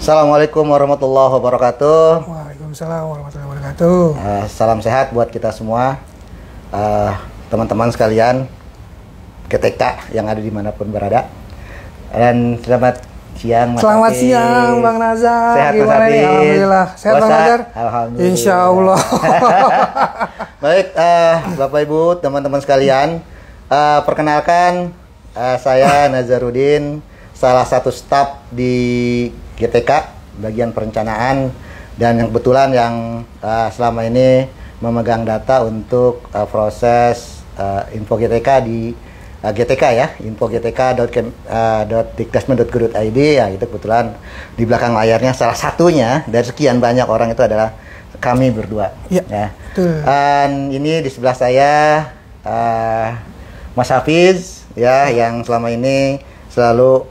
Assalamualaikum warahmatullahi wabarakatuh. Waalaikumsalam warahmatullahi wabarakatuh. Salam sehat buat kita semua, teman-teman sekalian GTK yang ada dimanapun berada. Dan selamat siang Mas Selamat Hafiz. siang Bang Nazar. Sehat Mas Gimana nih? Hafiz? Alhamdulillah. Sehat Bang Puasa? Nazar? Alhamdulillah. Insya Allah. Baik, Bapak Ibu, teman-teman sekalian, perkenalkan saya Nazarudin, salah satu staf di GTK bagian perencanaan, dan yang kebetulan yang selama ini memegang data untuk proses info GTK di GTK ya, info.gtk.dikdasmen.go.id ya, itu kebetulan di belakang layarnya salah satunya dari sekian banyak orang itu adalah kami berdua ya. Betul. Dan ini di sebelah saya Mas Hafiz ya, yang selama ini selalu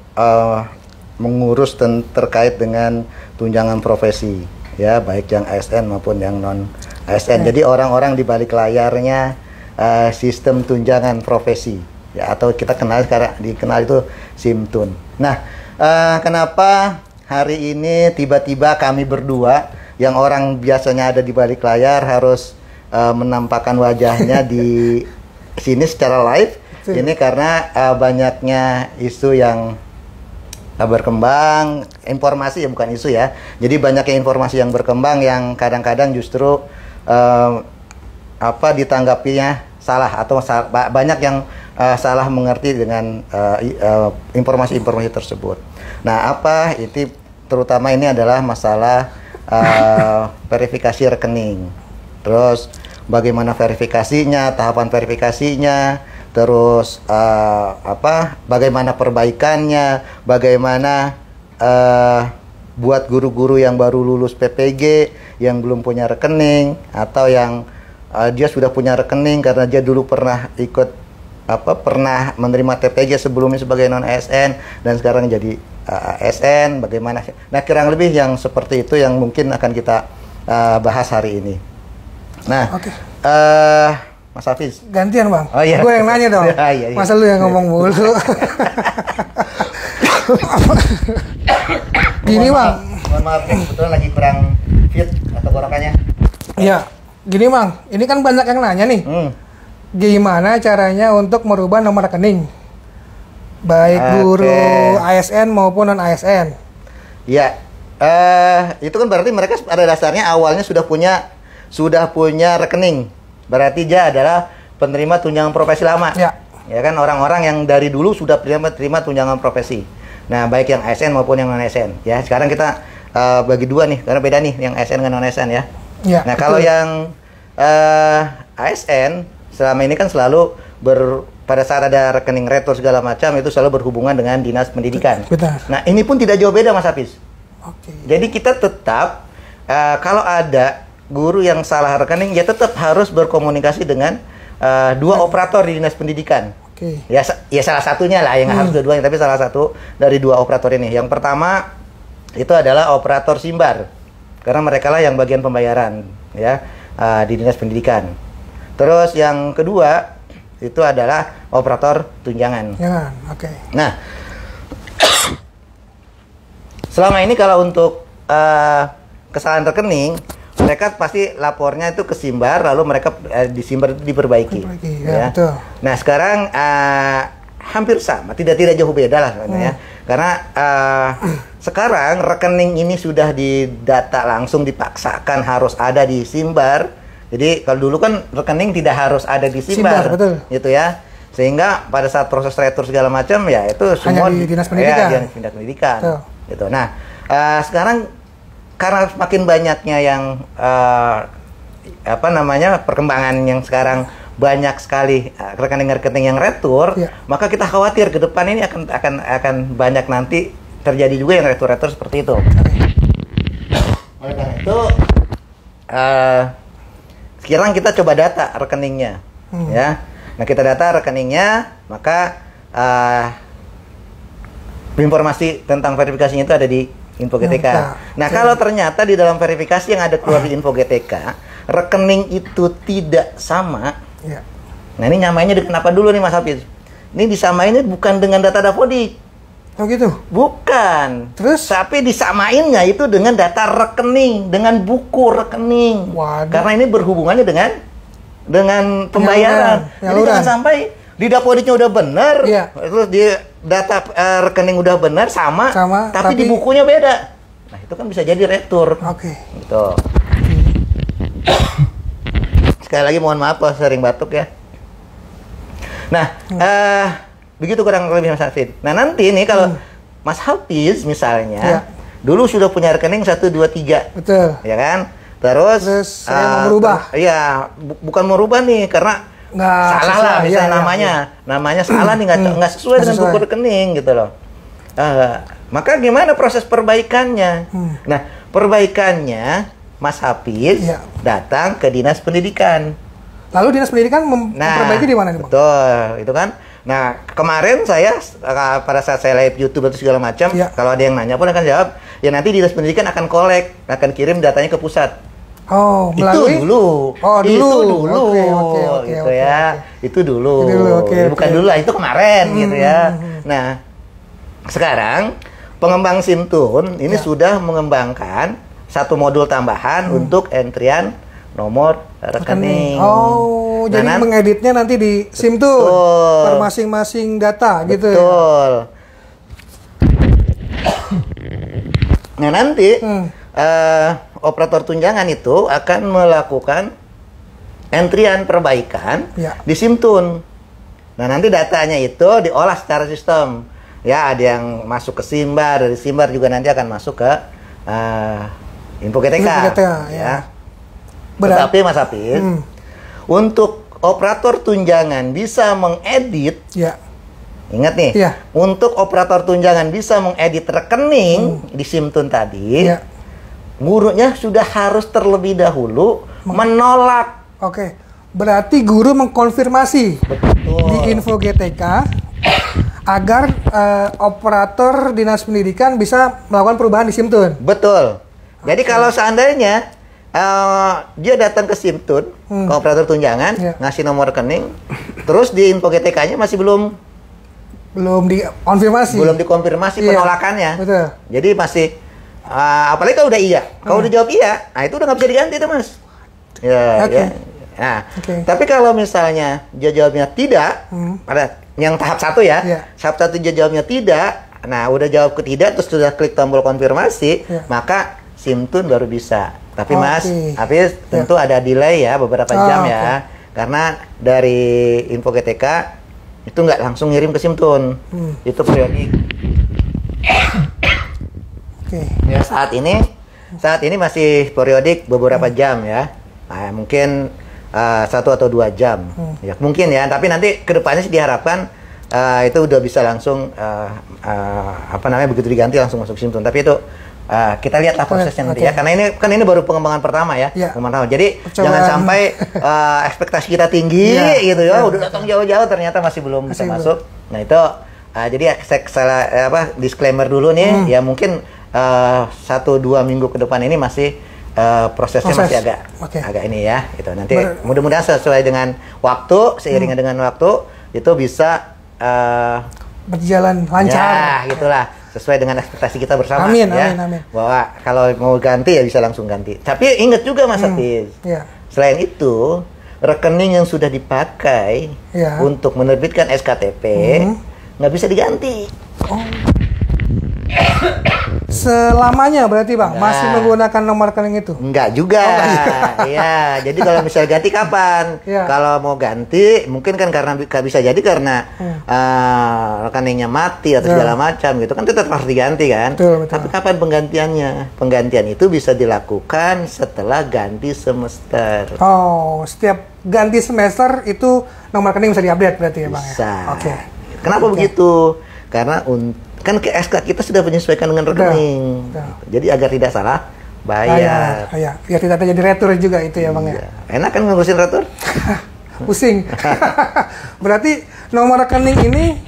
mengurus terkait dengan tunjangan profesi ya, baik yang ASN maupun yang non ASN. Jadi orang-orang di balik layarnya sistem tunjangan profesi ya, atau kita kenal sekarang dikenal itu Simtun. Nah, kenapa hari ini tiba-tiba kami berdua yang orang biasanya ada di balik layar harus menampakkan wajahnya di sini secara live? Ini karena banyaknya isu yang berkembang, informasi ya, bukan isu ya. Jadi banyaknya informasi yang berkembang yang kadang-kadang justru ditanggapinya salah, atau banyak yang salah mengerti dengan informasi-informasi tersebut. Nah, itu terutama ini adalah masalah verifikasi rekening. Terus bagaimana verifikasinya, tahapan verifikasinya, terus bagaimana perbaikannya, bagaimana buat guru-guru yang baru lulus PPG yang belum punya rekening, atau yang dia sudah punya rekening karena dia dulu pernah pernah menerima TPG sebelumnya sebagai non ASN dan sekarang jadi ASN, bagaimana. Nah, kurang lebih yang seperti itu yang mungkin akan kita bahas hari ini. Nah, Mas Hafiz. Gantian Bang. Oh, iya. Gue yang nanya dong. Iya. Masa lu yang ngomong mulu. Gini Bang. Mohon maaf, kebetulan lagi kurang fit tenggorokannya. Iya. Gini Bang, ini kan banyak yang nanya nih. Gimana caranya untuk merubah nomor rekening? Baik guru ASN maupun non ASN. Iya. Itu kan berarti mereka pada dasarnya awalnya sudah punya rekening. Berarti dia adalah penerima tunjangan profesi lama. Ya kan, orang-orang yang dari dulu sudah terima tunjangan profesi. Nah, baik yang ASN maupun yang non ASN. Ya, sekarang kita bagi dua nih, karena beda nih yang ASN dengan non ASN ya. Nah, betul. Kalau yang ASN selama ini kan selalu pada saat ada rekening retur segala macam itu selalu berhubungan dengan dinas pendidikan. Betul. Nah, ini pun tidak jauh beda Mas Hafiz. Jadi kita tetap kalau ada guru yang salah rekening, ya tetap harus berkomunikasi dengan dua operator di dinas pendidikan. Ya salah satunya lah, yang harus dua-duanya, tapi salah satu dari dua operator ini. Yang pertama itu adalah operator Simbar, karena mereka lah yang bagian pembayaran ya di dinas pendidikan. Terus yang kedua itu adalah operator tunjangan. Nah, selama ini kalau untuk kesalahan rekening, mereka pasti lapornya itu ke Simbar, lalu mereka di Simbar diperbaiki. Ya. Betul. Nah, sekarang hampir sama, tidak jauh beda lah sebenarnya. Karena sekarang rekening ini sudah didata langsung, dipaksakan harus ada di Simbar. Jadi kalau dulu kan rekening tidak harus ada di Simbar, gitu ya. Sehingga pada saat proses retur segala macam ya itu semua di dinas pendidikan. Ya, dinas pendidikan. Gitu. Nah, sekarang karena makin banyaknya yang perkembangan yang sekarang banyak sekali rekening-rekening yang retur, maka kita khawatir ke depan ini akan banyak nanti terjadi juga yang retur-retur seperti itu. Oleh karena itu, sekarang kita coba data rekeningnya, ya. Nah, kita data rekeningnya, maka informasi tentang verifikasinya itu ada di Info GTK. Nah, kalau ternyata di dalam verifikasi yang ada keluar di Info GTK, rekening itu tidak sama. Nah, ini nyamainnya kenapa dulu nih Mas Hafiz? Ini disamainnya bukan dengan data Dapodik. Oh gitu? Bukan. Terus? Tapi disamainnya itu dengan data rekening, dengan buku rekening. Waduh. Karena ini berhubungannya dengan pembayaran. Jadi jangan sampai di depositnya udah benar, iya. terus di data rekening udah benar sama, tapi di bukunya beda. Nah itu kan bisa jadi retur. Oke. Gitu. Sekali lagi mohon maaf kalau sering batuk ya. Nah, begitu kurang lebih Mas Hafid. Nah nanti nih kalau Mas Hafiz misalnya dulu sudah punya rekening 1, 2, 3. Betul. Ya kan? Terus saya mau merubah. Iya, bukan merubah nih karena salah lah misalnya namanya salah nih, nggak sesuai dengan buku rekening gitu loh. Maka gimana proses perbaikannya? Nah, perbaikannya Mas Hafiz datang ke Dinas Pendidikan. Lalu Dinas Pendidikan memperbaiki di mana nih, Bang? Betul, itu kan. Nah, kemarin saya pada saat saya live YouTube atau segala macam, kalau ada yang nanya pun akan jawab, ya nanti Dinas Pendidikan akan akan kirim datanya ke pusat. Oh, melalui? Itu dulu. Oh, dulu. Itu dulu. Gitu ya. Itu dulu. Bukan dulu lah, itu kemarin gitu ya. Nah, sekarang pengembang Simtun ini sudah mengembangkan satu modul tambahan untuk entrian nomor rekening. Oh, jadi mengeditnya nanti di Simtun per masing-masing data gitu. Betul. Nah, nanti operator tunjangan itu akan melakukan entrian perbaikan di Simtun. Nah, nanti datanya itu diolah secara sistem. Ya, ada yang masuk ke Simbar, dari Simbar juga nanti akan masuk ke Info GTK. Ya. Tetapi Mas Hafiz, untuk operator tunjangan bisa mengedit, ingat nih, untuk operator tunjangan bisa mengedit rekening di Simtun tadi, gurunya sudah harus terlebih dahulu menolak. Oke, berarti guru mengkonfirmasi di Info GTK agar operator Dinas Pendidikan bisa melakukan perubahan di Simtun. Betul. Jadi kalau seandainya dia datang ke Simtun, ke operator tunjangan, ngasih nomor rekening, terus di Info GTK-nya masih belum dikonfirmasi penolakannya. Betul. Jadi masih apalagi kalau udah iya, kalau udah jawab iya, nah itu udah nggak bisa diganti tuh Mas. Ya. Nah, tapi kalau misalnya dia jawabnya tidak, pada yang tahap 1 ya, tahap 1 dia jawabnya tidak, nah udah jawab ke tidak, terus sudah klik tombol konfirmasi, maka Simtun baru bisa. Tapi Mas Hafiz tentu ada delay ya, beberapa jam ya, karena dari Info GTK itu nggak langsung ngirim ke Simtun, itu periodik. Ya, saat ini masih periodik beberapa jam ya. Nah, mungkin 1 atau 2 jam. Ya, mungkin ya, tapi nanti kedepannya sih diharapkan itu udah bisa langsung begitu diganti langsung masuk Simtun. Tapi itu kita lihatlah prosesnya nanti ya, karena ini baru pengembangan pertama ya. Jadi jangan sampai ekspektasi kita tinggi gitu ya, udah datang jauh-jauh ternyata masih belum bisa masuk. Nah itu jadi saya disclaimer dulu nih, ya mungkin 1-2 minggu ke depan ini masih prosesnya masih agak ini ya, gitu. Nanti mudah-mudahan sesuai dengan waktu, seiringnya dengan waktu itu bisa berjalan lancar. Ya, gitulah. Sesuai dengan ekspektasi kita bersama. Amin. Bahwa kalau mau ganti ya bisa langsung ganti. Tapi ingat juga Mas Hafiz, selain itu rekening yang sudah dipakai untuk menerbitkan SKTP nggak bisa diganti. Selamanya berarti Bang, masih menggunakan nomor rekening itu? Enggak juga. Iya, jadi kalau misalnya ganti kapan? Kalau mau ganti, mungkin kan karena bisa jadi karena rekeningnya mati atau segala macam gitu kan, tetap harus diganti kan. Betul. Tapi kapan penggantiannya? Penggantian itu bisa dilakukan setelah ganti semester. Oh, setiap ganti semester itu nomor rekening bisa diupdate berarti ya Bang? Bisa. Kenapa begitu? Karena kan ke SK kita sudah menyesuaikan dengan rekening. Jadi agar tidak salah bayar. Biar tidak terjadi retur juga itu ya Bang ya. Enak kan ngurusin retur? Pusing. Berarti nomor rekening ini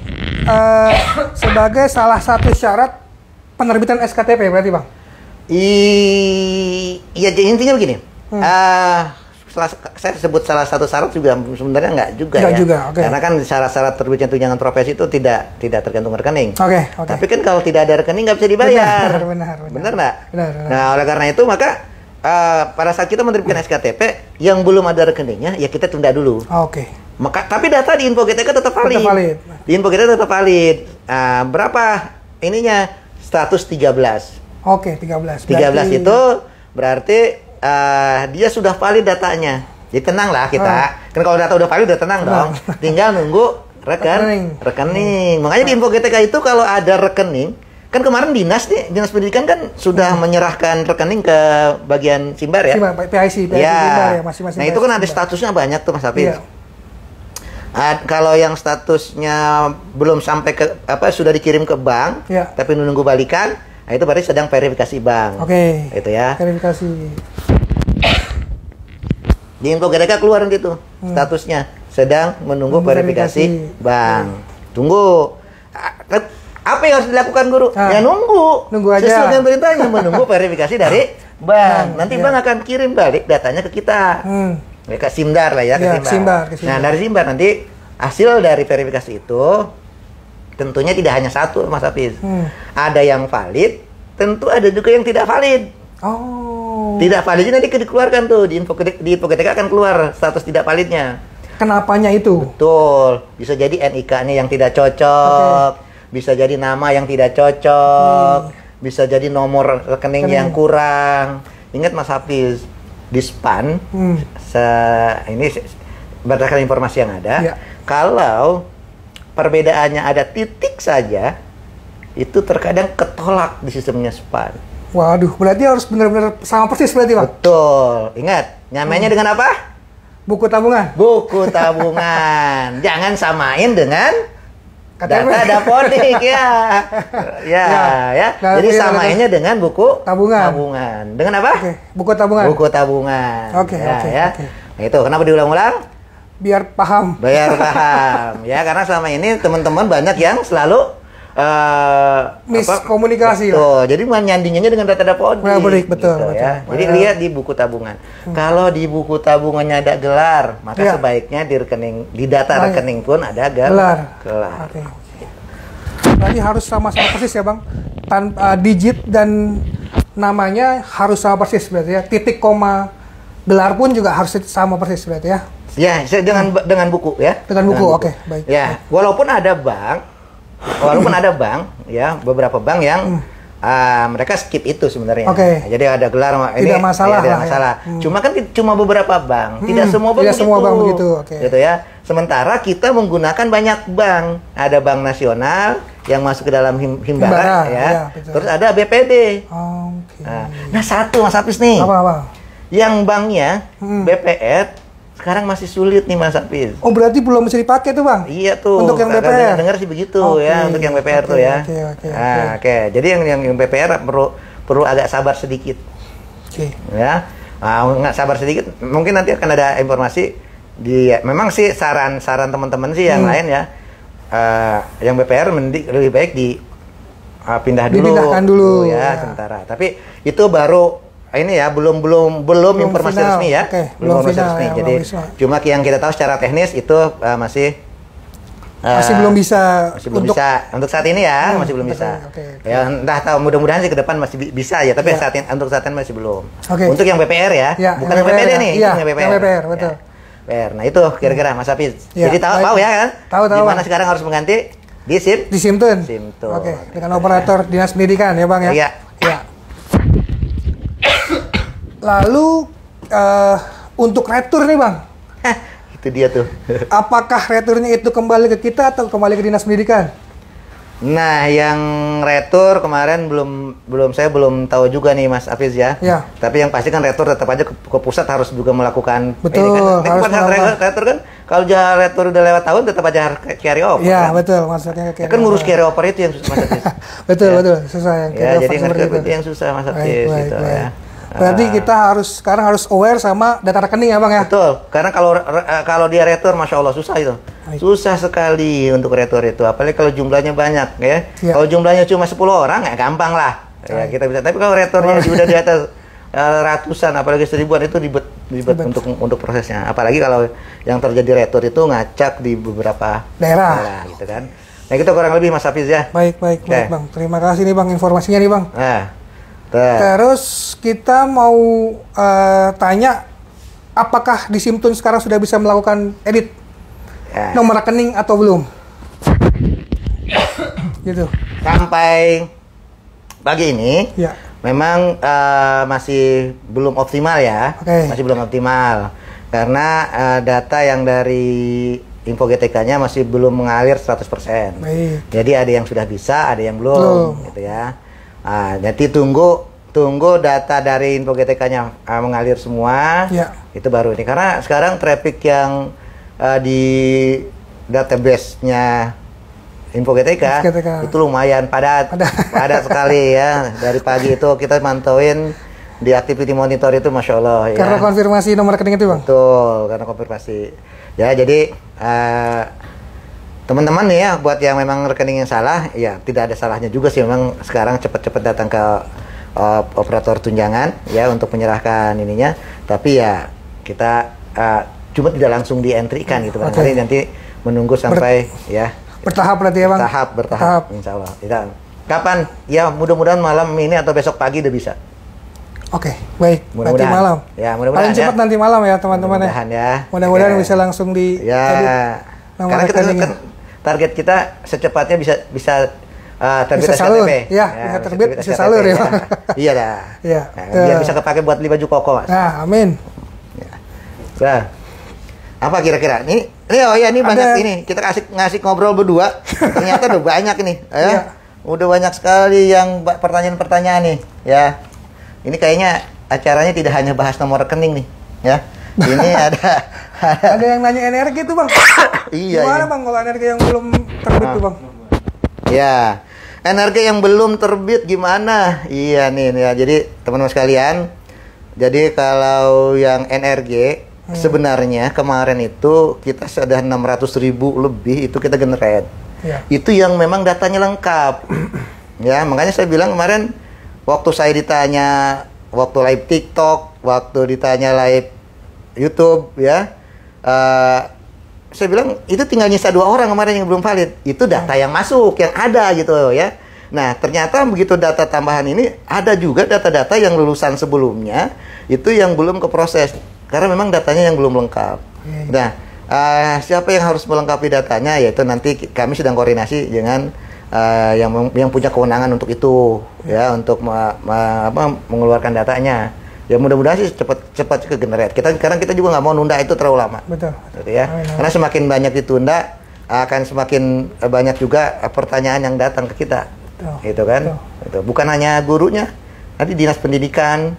sebagai salah satu syarat penerbitan SKTP berarti Bang? Iya, intinya begini. saya sebut salah satu syarat juga sebenarnya nggak juga Nggak ya. juga, oke. Karena kan syarat-syarat terbitnya tunjangan profesi itu tidak tergantung rekening. Oke. Tapi kan kalau tidak ada rekening nggak bisa dibayar. Benar. Benar nggak? Benar. Nah, oleh karena itu maka pada saat kita menerbitkan SKTP yang belum ada rekeningnya, ya kita tunda dulu. Oke. Tapi data di Info GTK tetap valid. Di Info GTK tetap valid. Berapa ininya? Status 13. Oke, 13. 13 itu berarti dia sudah valid datanya. Jadi tenang lah kita. Kan kalau data udah valid udah tenang dong. Tinggal nunggu rekening. Makanya di Info GTK itu kalau ada rekening, kan kemarin dinas pendidikan kan sudah menyerahkan rekening ke bagian Simbar ya. Simbar, PIC Simbar ya, masing-masing. Nah, itu kan ada statusnya banyak tuh Mas Hafiz. Iya. Kalau yang statusnya belum sampai ke sudah dikirim ke bank, tapi menunggu balikan, nah itu berarti sedang verifikasi bank. Oke. Itu ya. Verifikasi. Di Info GTK keluar gitu statusnya sedang menunggu verifikasi bank. Tunggu. Apa yang harus dilakukan guru? Ya nunggu aja. Sesuai dengan perintahnya menunggu verifikasi dari bank. Nanti bank akan kirim balik datanya ke kita. Ke Simdar lah ya, ke Simbar. Nah, dari Simbar nanti hasil dari verifikasi itu tentunya tidak hanya satu, Mas Hafiz. Ada yang valid, tentu ada juga yang tidak valid. Oh. Tidak validnya nanti dikeluarkan tuh di Info GTK akan keluar status tidak validnya. Kenapanya itu? Betul. Bisa jadi NIK-nya yang tidak cocok, bisa jadi nama yang tidak cocok, bisa jadi nomor rekening yang kurang. Ingat Mas Hafiz, di SPAN, ini berdasarkan informasi yang ada, kalau perbedaannya ada titik saja, itu terkadang ketolak di sistemnya SPAN. Waduh, berarti harus benar-benar sama persis berarti, Pak? Betul. Ingat, nyamainya dengan apa? Buku tabungan. Buku tabungan. Jangan samain dengan data dapodik ya. Jadi samainnya dengan buku tabungan. Dengan apa? Buku tabungan. Buku tabungan. Oke. Nah, itu kenapa diulang-ulang? Biar paham. Ya, karena selama ini teman-teman banyak yang selalu miskomunikasi. Jadi menyandingannya dengan data dapodik. Betul. Ya. Jadi lihat di buku tabungan. Kalau di buku tabungannya ada gelar, maka sebaiknya di data rekening pun ada gelar. Oke. Berarti harus sama-sama persis ya, Bang. Tanpa digit dan namanya harus sama persis berarti ya. Titik koma gelar pun juga harus sama persis berarti ya. Ya, dengan buku ya. Dengan buku. Oke, baik. Ya, walaupun ada bank ya, beberapa bank yang mereka skip itu sebenarnya. Jadi ada gelar ini tidak masalah. Tidak masalah. Cuma kan cuma beberapa bank, tidak semua bank begitu. Gitu ya. Sementara kita menggunakan banyak bank. Ada bank nasional yang masuk ke dalam Himbara ya. Terus ada BPD. Nah, satu Mas Hafiz nih. Apa? Yang banknya BPR sekarang masih sulit nih Mas Hafiz. Oh, berarti belum bisa dipakai tuh, Bang? Iya tuh. Untuk yang BPR? Dengar sih begitu ya, untuk yang BPR tuh ya. Oke. Jadi yang BPR perlu agak sabar sedikit. Ya. Nggak sabar sedikit, mungkin nanti akan ada informasi memang sih saran teman-teman sih yang lain ya. Yang BPR lebih baik dipindahkan dulu ya sementara. Tapi itu baru ini ya belum informasi final. Resmi ya. Belum informasi resmi. Jadi cuma yang kita tahu secara teknis itu masih belum bisa untuk saat ini ya, masih belum bisa. Ya entah tahu, mudah-mudahan sih ke depan masih bisa ya, tapi untuk saat ini masih belum. Untuk yang BPR ya, bukan yang BPD nih, yang BPR betul. BPR. Nah, itu kira-kira Mas Hafiz. Jadi tahu ya kan? Tahu. Gimana sekarang harus mengganti di Simtun. Oke, dengan operator Dinas Pendidikan ya, Bang ya. Iya. Lalu untuk retur nih, Bang. Itu dia tuh. Apakah returnya itu kembali ke kita atau kembali ke Dinas Pendidikan? Nah, yang retur kemarin saya belum tahu juga nih Mas Hafiz ya. Tapi yang pasti kan retur tetap aja ke pusat harus juga melakukan. Betul. Retur kan kalau retur udah lewat tahun tetap aja harus carry over. Iya, betul, maksudnya carry over. Kan ngurus carry over itu yang susah Mas Hafiz. betul, susah yang carry over. Jadi itu yang susah Mas Hafiz gitu ya. Berarti kita sekarang harus aware sama data rekening ya, Bang ya? Betul, karena kalau dia retur, Masya Allah susah itu. Susah sekali untuk retur itu, apalagi kalau jumlahnya banyak ya. Kalau jumlahnya cuma 10 orang, ya gampang lah. Ya, kita bisa. Tapi kalau returnya sudah di atas ratusan, apalagi 1000-an itu ribet untuk prosesnya. Apalagi kalau yang terjadi retur itu ngacak di beberapa daerah gitu kan. Nah, itu kurang lebih Mas Hafiz ya. Baik Bang. Terima kasih nih Bang informasinya nih Bang. Nah, terus kita mau tanya, apakah di Simtun sekarang sudah bisa melakukan edit nomor rekening atau belum? Gitu. Sampai pagi ini memang masih belum optimal ya. Masih belum optimal karena data yang dari info GTK-nya masih belum mengalir 100%. Jadi ada yang sudah bisa, ada yang belum gitu ya. Nanti tunggu data dari info GTK-nya mengalir semua. Itu baru ini, karena sekarang traffic yang di database-nya info GTK itu lumayan padat sekali ya. Dari pagi itu kita mantauin di activity monitor itu, Masya Allah ya. Karena konfirmasi nomor rekening itu Bang? Betul, karena konfirmasi ya. Jadi teman-teman nih ya, buat yang memang rekening yang salah ya, tidak ada salahnya juga sih memang sekarang cepat-cepat datang ke operator tunjangan ya untuk menyerahkan ininya. Tapi ya kita cuma tidak langsung di entry-kan gitu. Nanti menunggu sampai ya bertahap berarti ya Bang? Bertahap insya Allah. Kapan? Ya mudah-mudahan malam ini atau besok pagi udah bisa. Oke, baik. Nanti malam. Ya, mudah-mudahan. Paling cepat nanti malam ya, teman-teman ya. Mudah-mudahan bisa langsung di karena kita kan target kita secepatnya bisa terbit SKTP. Ya, bisa terbit, bisa salur ya. Iya dah. Iya. Biar bisa kepake buat beli baju koko, Mas. Nah, amin. Nah, apa kira-kira? Ini banyak ini. Kita ngasih ngobrol berdua. Ternyata udah banyak nih, ya. Udah banyak sekali yang pertanyaan-pertanyaan nih, ya. Ini kayaknya acaranya tidak hanya bahas nomor rekening nih, ya. Ini ada yang nanya energi tuh Bang. Iya. Gimana Bang kalau energi yang belum terbit tuh Bang? Ya, energi yang belum terbit gimana? Iya nih ya. Jadi teman-teman sekalian, jadi kalau yang NRG sebenarnya kemarin itu kita sudah 600.000 lebih itu kita generate. Itu yang memang datanya lengkap. Ya, makanya saya bilang kemarin waktu saya ditanya waktu live TikTok, waktu ditanya live YouTube ya, saya bilang itu tinggal nyisa 2 orang kemarin yang belum valid. Itu data yang masuk, yang ada gitu ya. Nah, ternyata begitu data tambahan ini ada juga data-data yang lulusan sebelumnya itu yang belum keproses karena memang datanya yang belum lengkap. Nah, siapa yang harus melengkapi datanya? Yaitu nanti kami sedang koordinasi dengan yang punya kewenangan untuk itu ya, untuk mengeluarkan datanya. Ya mudah-mudahan sih cepat ke generate. Sekarang kita juga nggak mau nunda itu terlalu lama. Betul. Gitu ya. Karena semakin banyak ditunda akan semakin banyak juga pertanyaan yang datang ke kita. Gitu kan? Gitu. Bukan hanya gurunya, nanti dinas pendidikan.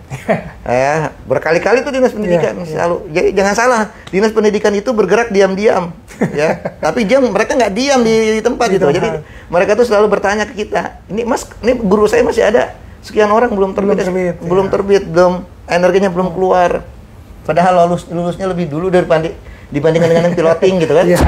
Ya, berkali-kali tuh dinas pendidikan selalu. Jadi jangan salah, dinas pendidikan itu bergerak diam-diam, ya. Tapi mereka nggak diam di tempat gitu. Jadi mereka tuh selalu bertanya ke kita, ini Mas, ini guru saya masih ada sekian orang belum terbit, energinya belum keluar. Padahal lulusnya lebih dulu dibandingkan dengan yang piloting gitu kan. Iya.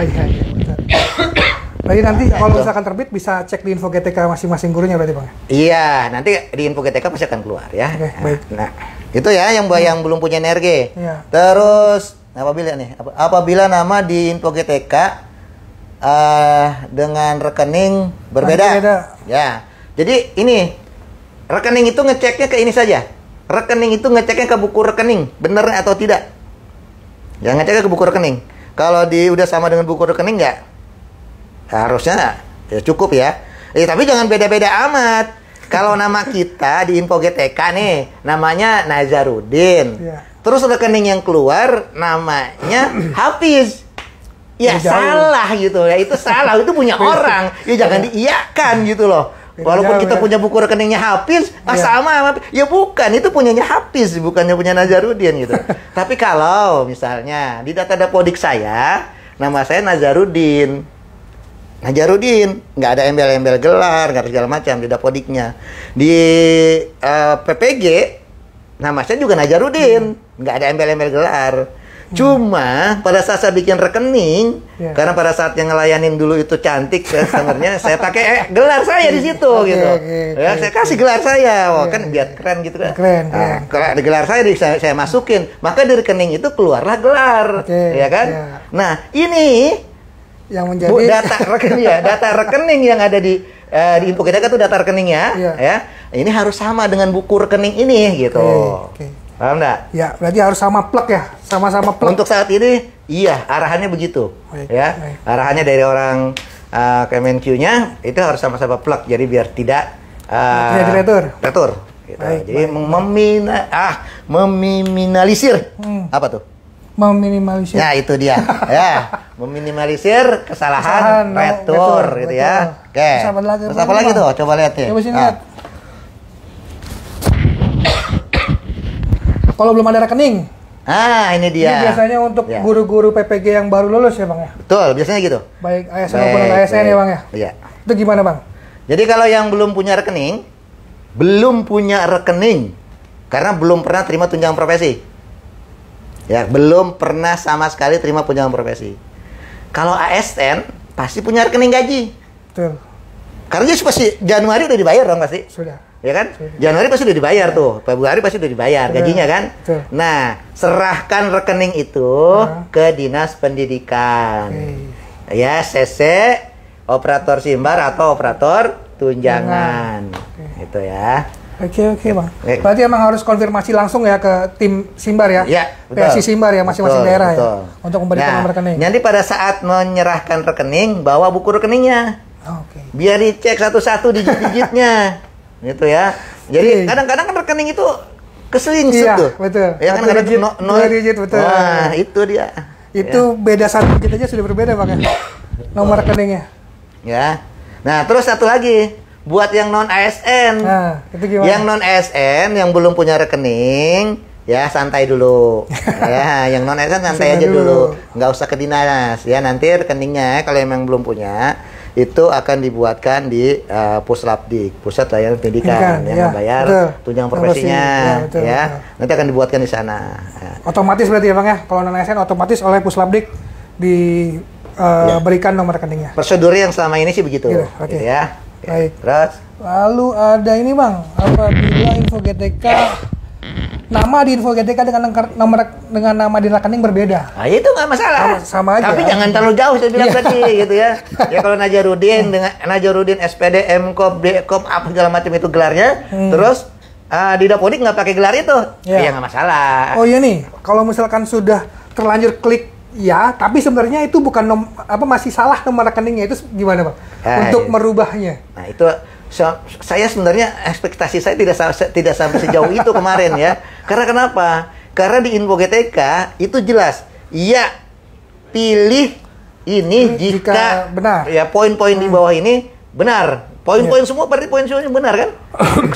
Jadi nanti kalau misalkan terbit bisa cek di info GTK masing-masing gurunya berarti Bang? Iya, nanti di info GTK pasti akan keluar ya. Baik. Nah, itu ya yang belum punya energi. Terus apabila nama di info GTK dengan rekening berbeda. Ya. Jadi ini rekening itu ngeceknya ke ini saja. Rekening itu ngeceknya ke buku rekening, benar atau tidak? Jangan ngeceknya ke buku rekening. Kalau udah sama dengan buku rekening nggak? Harusnya ya cukup ya. Tapi jangan beda-beda amat. Kalau nama kita di info GTK nih, namanya Nazarudin. Terus rekening yang keluar namanya Hafiz. Ya salah gitu ya. Itu salah, itu punya orang. Ya jangan diiyakan gitu loh. Walaupun kita punya buku rekeningnya Hafiz, sama. Ya bukan, itu punyanya Hafiz, bukannya punya Nazarudin gitu. Tapi kalau misalnya di data Dapodik saya, nama saya Nazarudin, nggak ada embel-embel gelar, nggak ada segala macam di Dapodiknya. Di PPG, nama saya juga Nazarudin, nggak ada embel-embel gelar. Cuma pada saat saya bikin rekening, karena pada saat yang ngelayanin dulu itu cantik customernya, saya pakai gelar saya di situ gitu. Ya, saya kasih gelar saya, kan biar keren gitu kan. Keren. Kalau ada gelar saya masukin, maka di rekening itu keluarlah gelar, ya kan? Nah, ini yang menjadi data rekening yang ada di info kita itu data rekeningnya, ya. Ini harus sama dengan buku rekening ini gitu. Paham enggak? Ya, berarti harus sama plek ya, sama-sama plek. Untuk saat ini, iya, arahannya begitu. Ya, arahannya dari orang Kemenq-nya itu harus sama-sama plek. Jadi biar tidak retur. Gitu. Jadi meminimalisir. Apa tuh? Meminimalisir. Nah, itu dia. Ya, meminimalisir kesalahan retur gitu ya. Oke. Terus apa lagi tuh? Coba lihat nih. Coba sini lihat. Kalau belum ada rekening. Ini dia. Ini biasanya untuk guru-guru PPG yang baru lulus ya, Bang ya? Betul, biasanya gitu. Baik ASN maupun ASN ya, Bang ya? Iya. Itu gimana, Bang? Jadi kalau yang belum punya rekening, karena belum pernah terima tunjangan profesi. Ya, belum pernah sama sekali terima tunjangan profesi. Kalau ASN pasti punya rekening gaji. Betul. Karena dia pasti Januari udah dibayar dong pasti. Sudah. Ya kan? Januari pasti udah dibayar tuh, Februari pasti udah dibayar gajinya kan? Nah, serahkan rekening itu ke Dinas Pendidikan. Ya, CC, operator Simbar atau operator tunjangan. Gitu ya. Oke, Bang. Berarti emang harus konfirmasi langsung ya ke tim Simbar ya? Iya, betul. PSI Simbar ya, masing-masing daerah ya? Untuk memberikan nomor rekening. Nanti pada saat menyerahkan rekening, bawa buku rekeningnya. Biar dicek satu-satu digit-digitnya. Gitu ya. Jadi kadang-kadang kan rekening itu keselingsut tuh. Betul. Ya kan ada digit, betul. Wah, itu dia. Itu beda satu digit aja sudah berbeda, Bang ya. Nomor rekeningnya. Ya. Nah, terus satu lagi buat yang non ASN. Nah, itu gimana? Yang non ASN yang belum punya rekening, ya santai dulu. Ya, yang non ASN santai aja dulu. Nggak usah ke dinas. Ya, nanti rekeningnya kalau emang belum punya itu akan dibuatkan di Puslapdik, Pusat Layanan Pendidikan, yang membayar tunjangan profesinya, nanti akan dibuatkan di sana. Otomatis berarti ya, Bang ya, kalau non ASN otomatis oleh Puslapdik diberikan nomor rekeningnya. Prosedur yang selama ini sih begitu, gitu ya. Baik. Terus, lalu ada ini, Bang, apabila info GTK nama di info GTK dengan nama di rekening berbeda. Nah, itu nggak masalah. Sama aja. Tapi jangan terlalu jauh saya bilang tadi gitu ya. Ya kalau Najarudin dengan Najarudin SPD, MKOP, DKOP apa segala macam itu gelarnya, terus di Dapodik nggak pakai gelar itu, ya nggak masalah. Oh iya nih, kalau misalkan sudah terlanjur klik ya, tapi sebenarnya itu bukan masih salah nomor rekeningnya, itu gimana, Bang? Untuk merubahnya. Nah, itu saya sebenarnya ekspektasi saya tidak sampai sejauh itu kemarin ya. Karena kenapa? Karena di info GTK itu jelas, iya pilih ini jika benar. Ya poin-poin di bawah ini benar. Poin-poin semua berarti poin semuanya benar kan?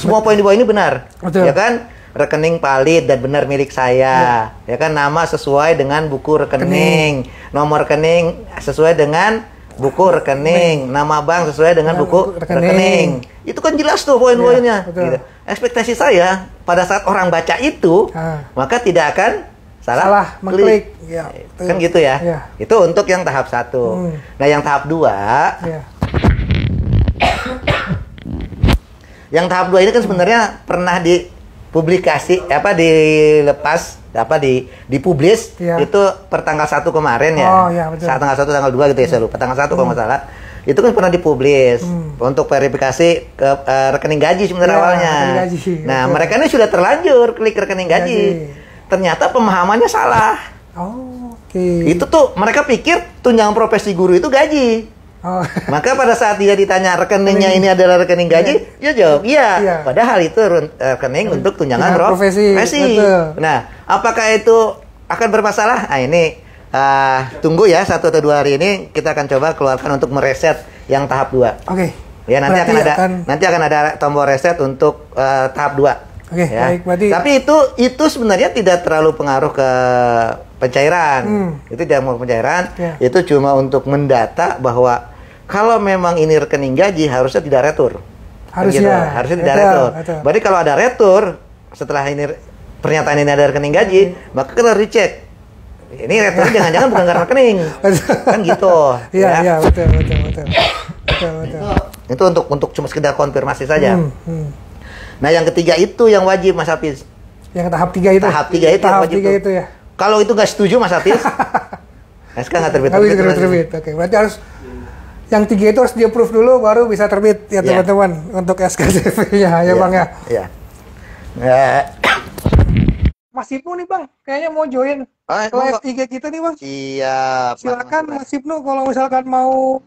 Semua poin di bawah ini benar. Ya kan? Rekening valid dan benar milik saya. Ya kan, nama sesuai dengan buku rekening. Nomor rekening sesuai dengan buku rekening, nama bank sesuai dengan buku rekening. Itu kan jelas tuh poin-poinnya. Gitu. Ekspektasi saya pada saat orang baca itu, maka tidak akan salah mengklik. Ya, kan gitu ya. Itu untuk yang tahap 1. Nah, yang tahap 2, yang tahap 2 ini kan sebenarnya pernah dipublikasi dipublis itu per tanggal 1 kemarin ya. Saat tanggal 1 tanggal 2 gitu ya, saya lupa. Tanggal 1 kalau nggak salah. Itu kan pernah dipublis untuk verifikasi ke rekening gaji sebenarnya awalnya. Nah, mereka ini sudah terlanjur klik rekening gaji. Ternyata pemahamannya salah. Itu tuh mereka pikir tunjangan profesi guru itu gaji. Maka pada saat dia ditanya rekeningnya ini adalah rekening gaji, dia jawab iya. Padahal itu rekening untuk tunjangan profesi. Nah, apakah itu akan bermasalah? Nah, ini tunggu ya 1 atau 2 hari ini kita akan coba keluarkan untuk mereset yang tahap 2. Ya, nanti akan ada tombol reset untuk tahap 2. Ya. Baik, berarti... Tapi itu sebenarnya tidak terlalu pengaruh ke pencairan. Itu tidak mau pencairan. Itu cuma untuk mendata bahwa kalau memang ini rekening gaji harusnya tidak retur. Harusnya tidak retur. Berarti kalau ada retur setelah ini pernyataan ini ada rekening gaji, maka kita dicek Ini return jangan-jangan bukan karena rekening. Kan gitu. Iya, ya. iya, betul. Betul. Itu untuk cuma sekedar konfirmasi saja. Nah, yang ketiga itu yang wajib, Mas Hafiz. Yang tahap 3 itu. Tahap 3 itu yang wajib. Itu ya. Kalau itu nggak setuju, Mas Hafiz, SK nggak terbit. Oke, berarti harus yang 3 itu harus di-approve dulu baru bisa terbit ya teman-teman untuk SKCV-nya ya Bang ya. Iya. Mas Ibnu nih Bang, kayaknya mau join live IG kita nih Bang. Siap. Silakan Mas Ibnu kalau misalkan mau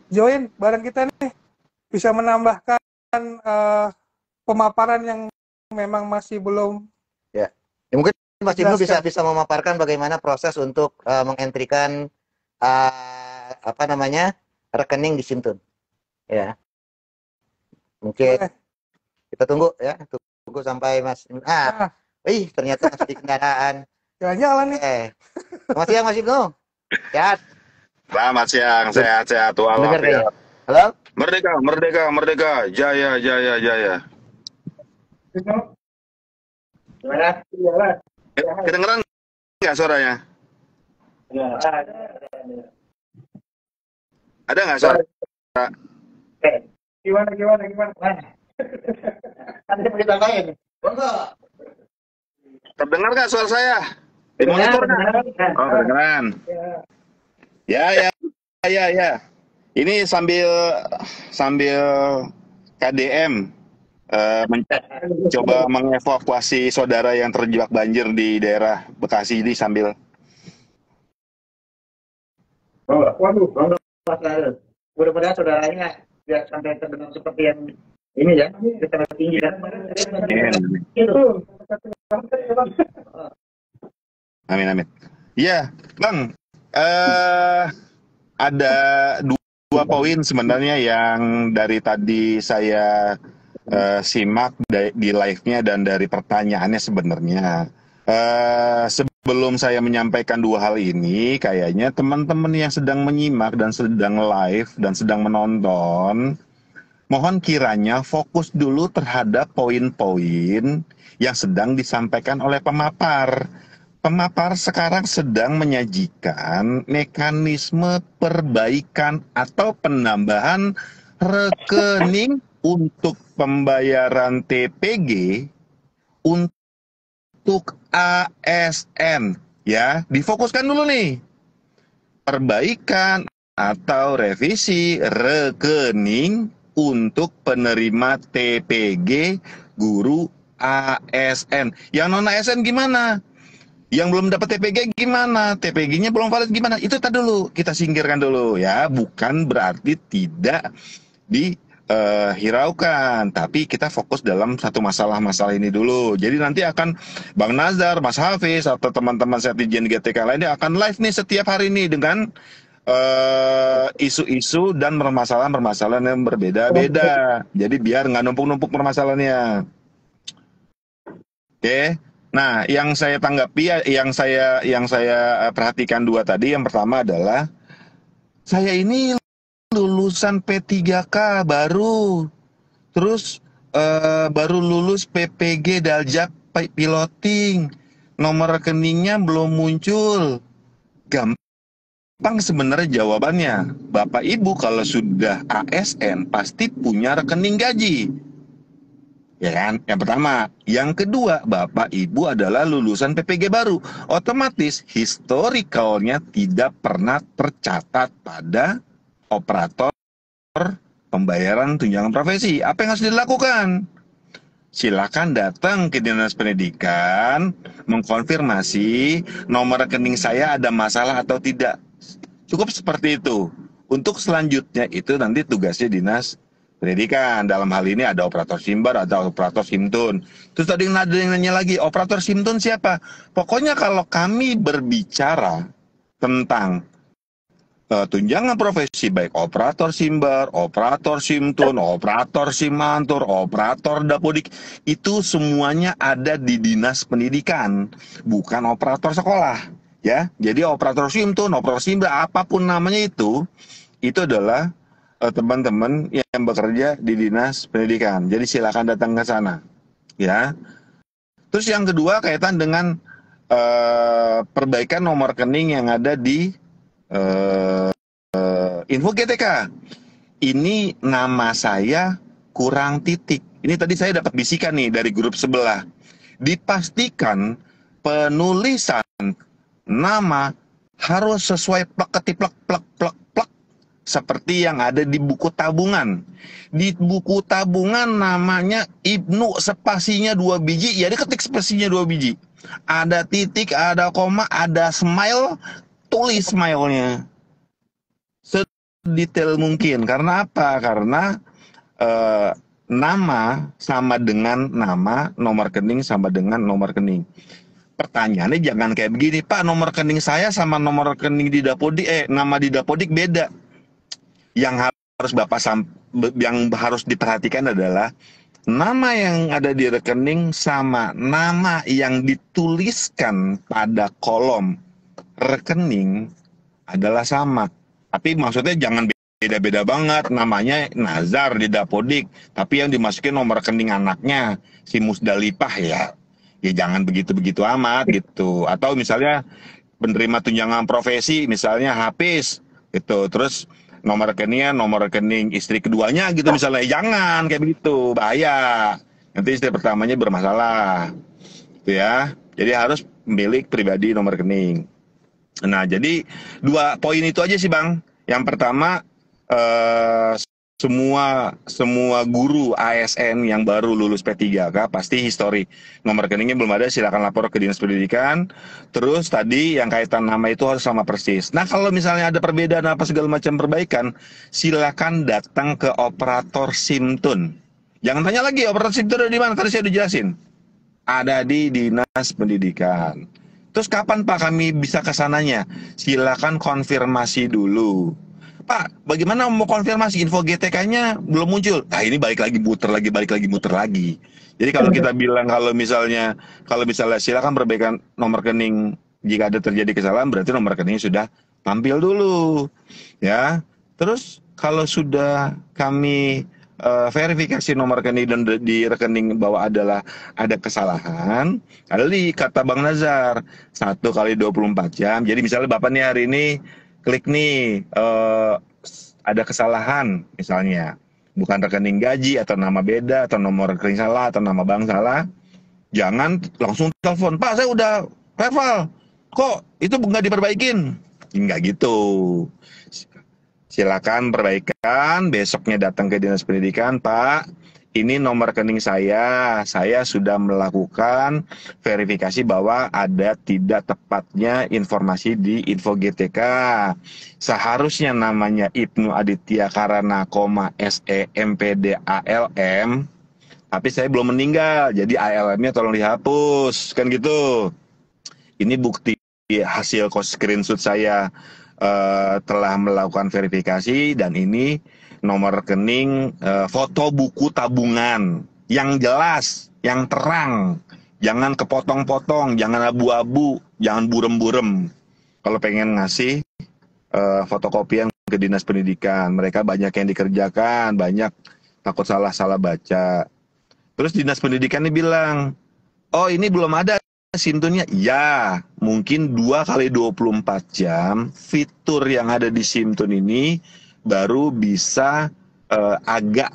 join bareng kita nih, bisa menambahkan pemaparan yang memang masih belum. Ya mungkin Mas Ibnu bisa memaparkan bagaimana proses untuk mengentrikan rekening di Simtun. Ya. Mungkin kita tunggu ya. Tunggu sampai Mas. Ternyata masih di kendaraan. Jalan-jalan nih. Selamat siang Mas Ibnu. Sehat. Selamat siang, sehat-sehat walafiat. Halo? Merdeka. Jaya. Gimana? Kedengeran nggak suaranya? Ada nggak suara? Gimana? Ada yang ditambahin? Terdengar nggak suara saya? Di monitor nggak? Oh, kedengeran. Ya. Ini sambil KDM mencoba mengevakuasi saudara yang terjebak banjir di daerah Bekasi ini sambil. Waduh, mudah-mudahan saudaranya tidak sampai terdengar seperti yang ini ya, terlalu tinggi kan? Amin. Iya, Bang. Ada dua poin sebenarnya yang dari tadi saya simak di live-nya dan dari pertanyaannya sebenarnya. Sebelum saya menyampaikan dua hal ini, kayaknya teman-teman yang sedang menyimak dan sedang live dan sedang menonton, mohon kiranya fokus dulu terhadap poin-poin yang sedang disampaikan oleh pemapar. Pemapar sekarang sedang menyajikan mekanisme perbaikan atau penambahan rekening untuk pembayaran TPG untuk ASN. Ya, difokuskan dulu nih. Perbaikan atau revisi rekening untuk penerima TPG guru ASN. Yang non ASN gimana? Yang belum dapat TPG gimana? TPG-nya belum valid gimana? Itu tadi dulu, kita singkirkan dulu ya. Bukan berarti tidak dihiraukan, tapi kita fokus dalam satu masalah-masalah ini dulu. Jadi nanti akan Bang Nazar, Mas Hafiz, atau teman-teman Setijen GTK lainnya akan live nih setiap hari ini dengan isu-isu dan permasalahan-permasalahan yang berbeda-beda. Jadi biar nggak numpuk-numpuk permasalahannya. Oke. Nah, yang saya tanggapi, yang saya perhatikan dua tadi, yang pertama adalah saya ini lulusan P3K baru, terus baru lulus PPG Daljak piloting, nomor rekeningnya belum muncul. Gampang sebenarnya jawabannya. Bapak Ibu kalau sudah ASN pasti punya rekening gaji. Ya kan? Yang pertama. Yang kedua, Bapak Ibu adalah lulusan PPG baru. Otomatis historicalnya tidak pernah tercatat pada operator pembayaran tunjangan profesi. Apa yang harus dilakukan? Silakan datang ke Dinas Pendidikan, mengkonfirmasi nomor rekening saya ada masalah atau tidak. Cukup seperti itu. Untuk selanjutnya itu nanti tugasnya Dinas Pendidikan. Dalam hal ini ada operator Simbar, ada operator Simtun. Terus tadi ada yang nanya lagi, operator Simtun siapa? Pokoknya kalau kami berbicara tentang tunjangan profesi, baik operator Simbar, operator Simtun, operator Simantur, operator Dapodik, itu semuanya ada di Dinas Pendidikan, bukan operator sekolah. Ya, jadi operator Simtun, operator Simbar, apapun namanya itu adalah teman-teman yang bekerja di Dinas Pendidikan. Jadi silakan datang ke sana. Ya. Terus yang kedua kaitan dengan perbaikan nomor rekening yang ada di info GTK. Ini nama saya kurang titik. Ini tadi saya dapat bisikan nih dari grup sebelah. Dipastikan penulisan nama harus sesuai plek ketiplek plek plek plek seperti yang ada di buku tabungan. Di buku tabungan namanya Ibnu, spasinya 2 biji, ya diketik spasinya 2 biji. Ada titik, ada koma, ada smile, tulis smile-nya sedetail mungkin. Karena apa? Karena nama sama dengan nama, nomor rekening sama dengan nomor rekening. Pertanyaannya jangan kayak begini, Pak, nomor rekening saya sama nomor rekening di Dapodik, nama di Dapodik beda. Yang harus yang harus diperhatikan adalah nama yang ada di rekening sama nama yang dituliskan pada kolom rekening adalah sama. Tapi maksudnya jangan beda-beda banget, namanya Nazar di Dapodik, tapi yang dimasukin nomor rekening anaknya si Musdalifah, ya jangan begitu-begitu amat gitu. Atau misalnya penerima tunjangan profesi misalnya Hafiz gitu, terus nomor rekeningnya nomor rekening istri keduanya gitu misalnya, jangan kayak begitu, bahaya, nanti istri pertamanya bermasalah gitu ya. Jadi harus milik pribadi nomor rekening. Nah, jadi 2 poin itu aja sih Bang. Yang pertama, semua guru ASN yang baru lulus P3K pasti histori nomor rekeningnya belum ada, silakan lapor ke Dinas Pendidikan. Terus tadi yang kaitan nama itu harus sama persis. Nah, kalau misalnya ada perbedaan apa segala macam perbaikan, silakan datang ke operator SIMTUN. Jangan tanya lagi operator SIMTUN ada di mana, tadi saya udah jelasin. Ada di Dinas Pendidikan. Terus kapan Pak kami bisa ke sananya? Silakan konfirmasi dulu. Pak, bagaimana mau konfirmasi? Info GTK-nya belum muncul. Nah, ini balik lagi muter lagi. Jadi kalau kita bilang kalau misalnya silakan perbaikan nomor rekening jika ada terjadi kesalahan, berarti nomor rekeningnya sudah tampil dulu. Ya. Terus kalau sudah kami verifikasi nomor rekening dan di rekening bahwa ada kesalahan, ada di kata Bang Nazar 1 kali 24 jam. Jadi misalnya Bapak nih hari ini klik nih ada kesalahan misalnya, bukan rekening gaji atau nama beda atau nomor rekening salah atau nama bank salah, jangan langsung telepon, Pak saya udah verify kok itu nggak diperbaikin. Nggak gitu. Silakan perbaikan, besoknya datang ke Dinas Pendidikan, Pak, ini nomor rekening saya sudah melakukan verifikasi bahwa ada tidak tepatnya informasi di info GTK. Seharusnya namanya Ibnu Aditya Karana, SEMPDALM, tapi saya belum meninggal, jadi ALM-nya tolong dihapus, kan gitu. Ini bukti hasil screenshot saya telah melakukan verifikasi, dan ini nomor rekening foto buku tabungan yang jelas, yang terang, jangan kepotong-potong, jangan abu-abu, jangan burem-burem. Kalau pengen ngasih fotokopian ke Dinas Pendidikan, mereka banyak yang dikerjakan, banyak takut salah baca. Terus Dinas Pendidikan ini bilang, oh ini belum ada SIMTUNnya. Ya, mungkin 2 kali 24 jam fitur yang ada di SIMTUN ini baru bisa agak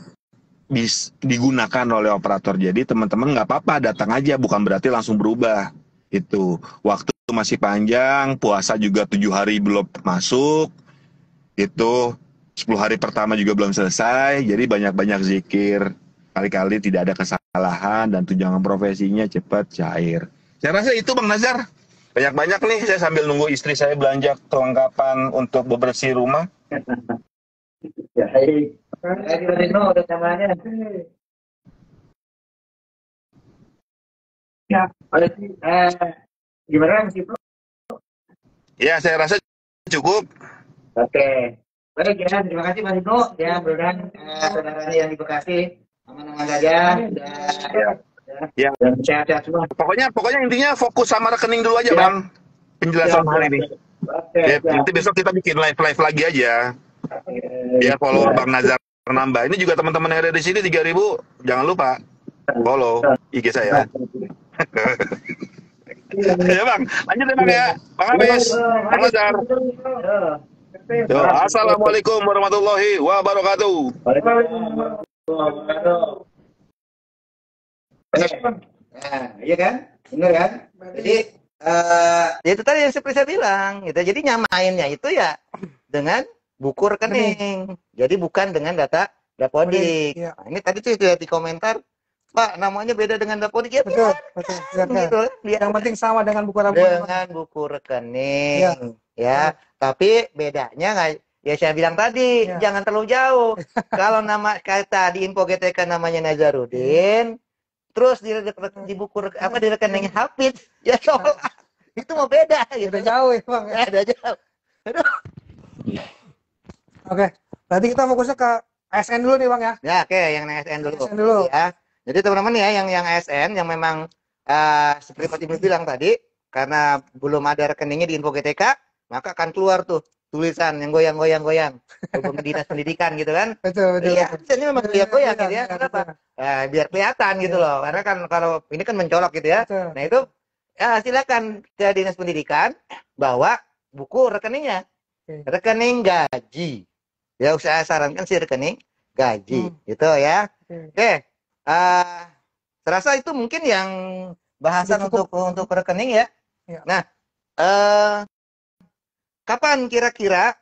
digunakan oleh operator. Jadi teman-teman nggak apa-apa, datang aja, bukan berarti langsung berubah. Itu waktu masih panjang, puasa juga 7 hari belum masuk, itu 10 hari pertama juga belum selesai. Jadi banyak-banyak zikir, kali-kali tidak ada kesalahan, dan tunjangan profesinya cepat cair. Saya rasa itu Bang Nazar. Banyak-banyak nih, saya sambil nunggu istri saya belanja kelengkapan untuk bebersih rumah. Ya, baik. Rino udah namanya. Ya, gimana Mas Ibnu? Ya, saya rasa cukup. Oke. Baik ya, terima kasih Mas Ibnu. Ya, mudah-mudahan saudara yang di Bekasi aman-aman saja. Ya. Dan sehat-sehat semua. Pokoknya intinya fokus sama rekening dulu aja, Bang. Penjelasan hari ini. Oke. Nanti besok kita bikin live lagi aja. Biar follower Bang Nazar nambah. Ini juga teman-teman yang ada di sini 3.000, jangan lupa follow IG saya. Ya Bang, lanjut ya Bang ya. Bang Amis, Bang Lazar. Yo, assalamualaikum warahmatullahi wabarakatuh. Nah, iya kan? Bener kan? Jadi ya itu tadi yang seperti saya bilang gitu. Jadi nyamainnya itu ya dengan buku rekening. Jadi bukan dengan data Dapodik. Iya. Nah, ini tadi tuh di komentar, Pak, namanya beda dengan Dapodik ya. Betul, biar, betul. gitu. Yang penting sama dengan buku tabungan. Dengan buku rekening, ya. Tapi bedanya nggak, ya saya bilang tadi, jangan terlalu jauh. Kalau nama kata di info GTK namanya Nazarudin, terus di buku apa di rekeningnya Hafid, ya tolak. Itu mau beda gitu. Udah jauh ya Bang. Ya, udah jauh. Aduh. Oke, berarti kita fokusnya ke ASN dulu nih Bang ya. Ya, oke, yang ASN dulu. ASN dulu. Ya. Jadi teman-teman ya yang ASN yang memang seperti Pak Timur bilang tadi, karena belum ada rekeningnya di info GTK, maka akan keluar tuh tulisan yang goyang-goyang dinas pendidikan gitu kan. Betul. Iya, ini memang goyang-goyang gitu ya. Kenapa? Betul. Biar kelihatan gitu loh. Karena kan kalau ini kan mencolok gitu ya. Betul. Nah itu silakan ke dinas pendidikan bawa buku rekeningnya. Rekening gaji. Ya saya sarankan sih rekening gaji gitu ya. Oke. Terasa itu mungkin yang bahasan untuk rekening ya. Nah, kapan kira-kira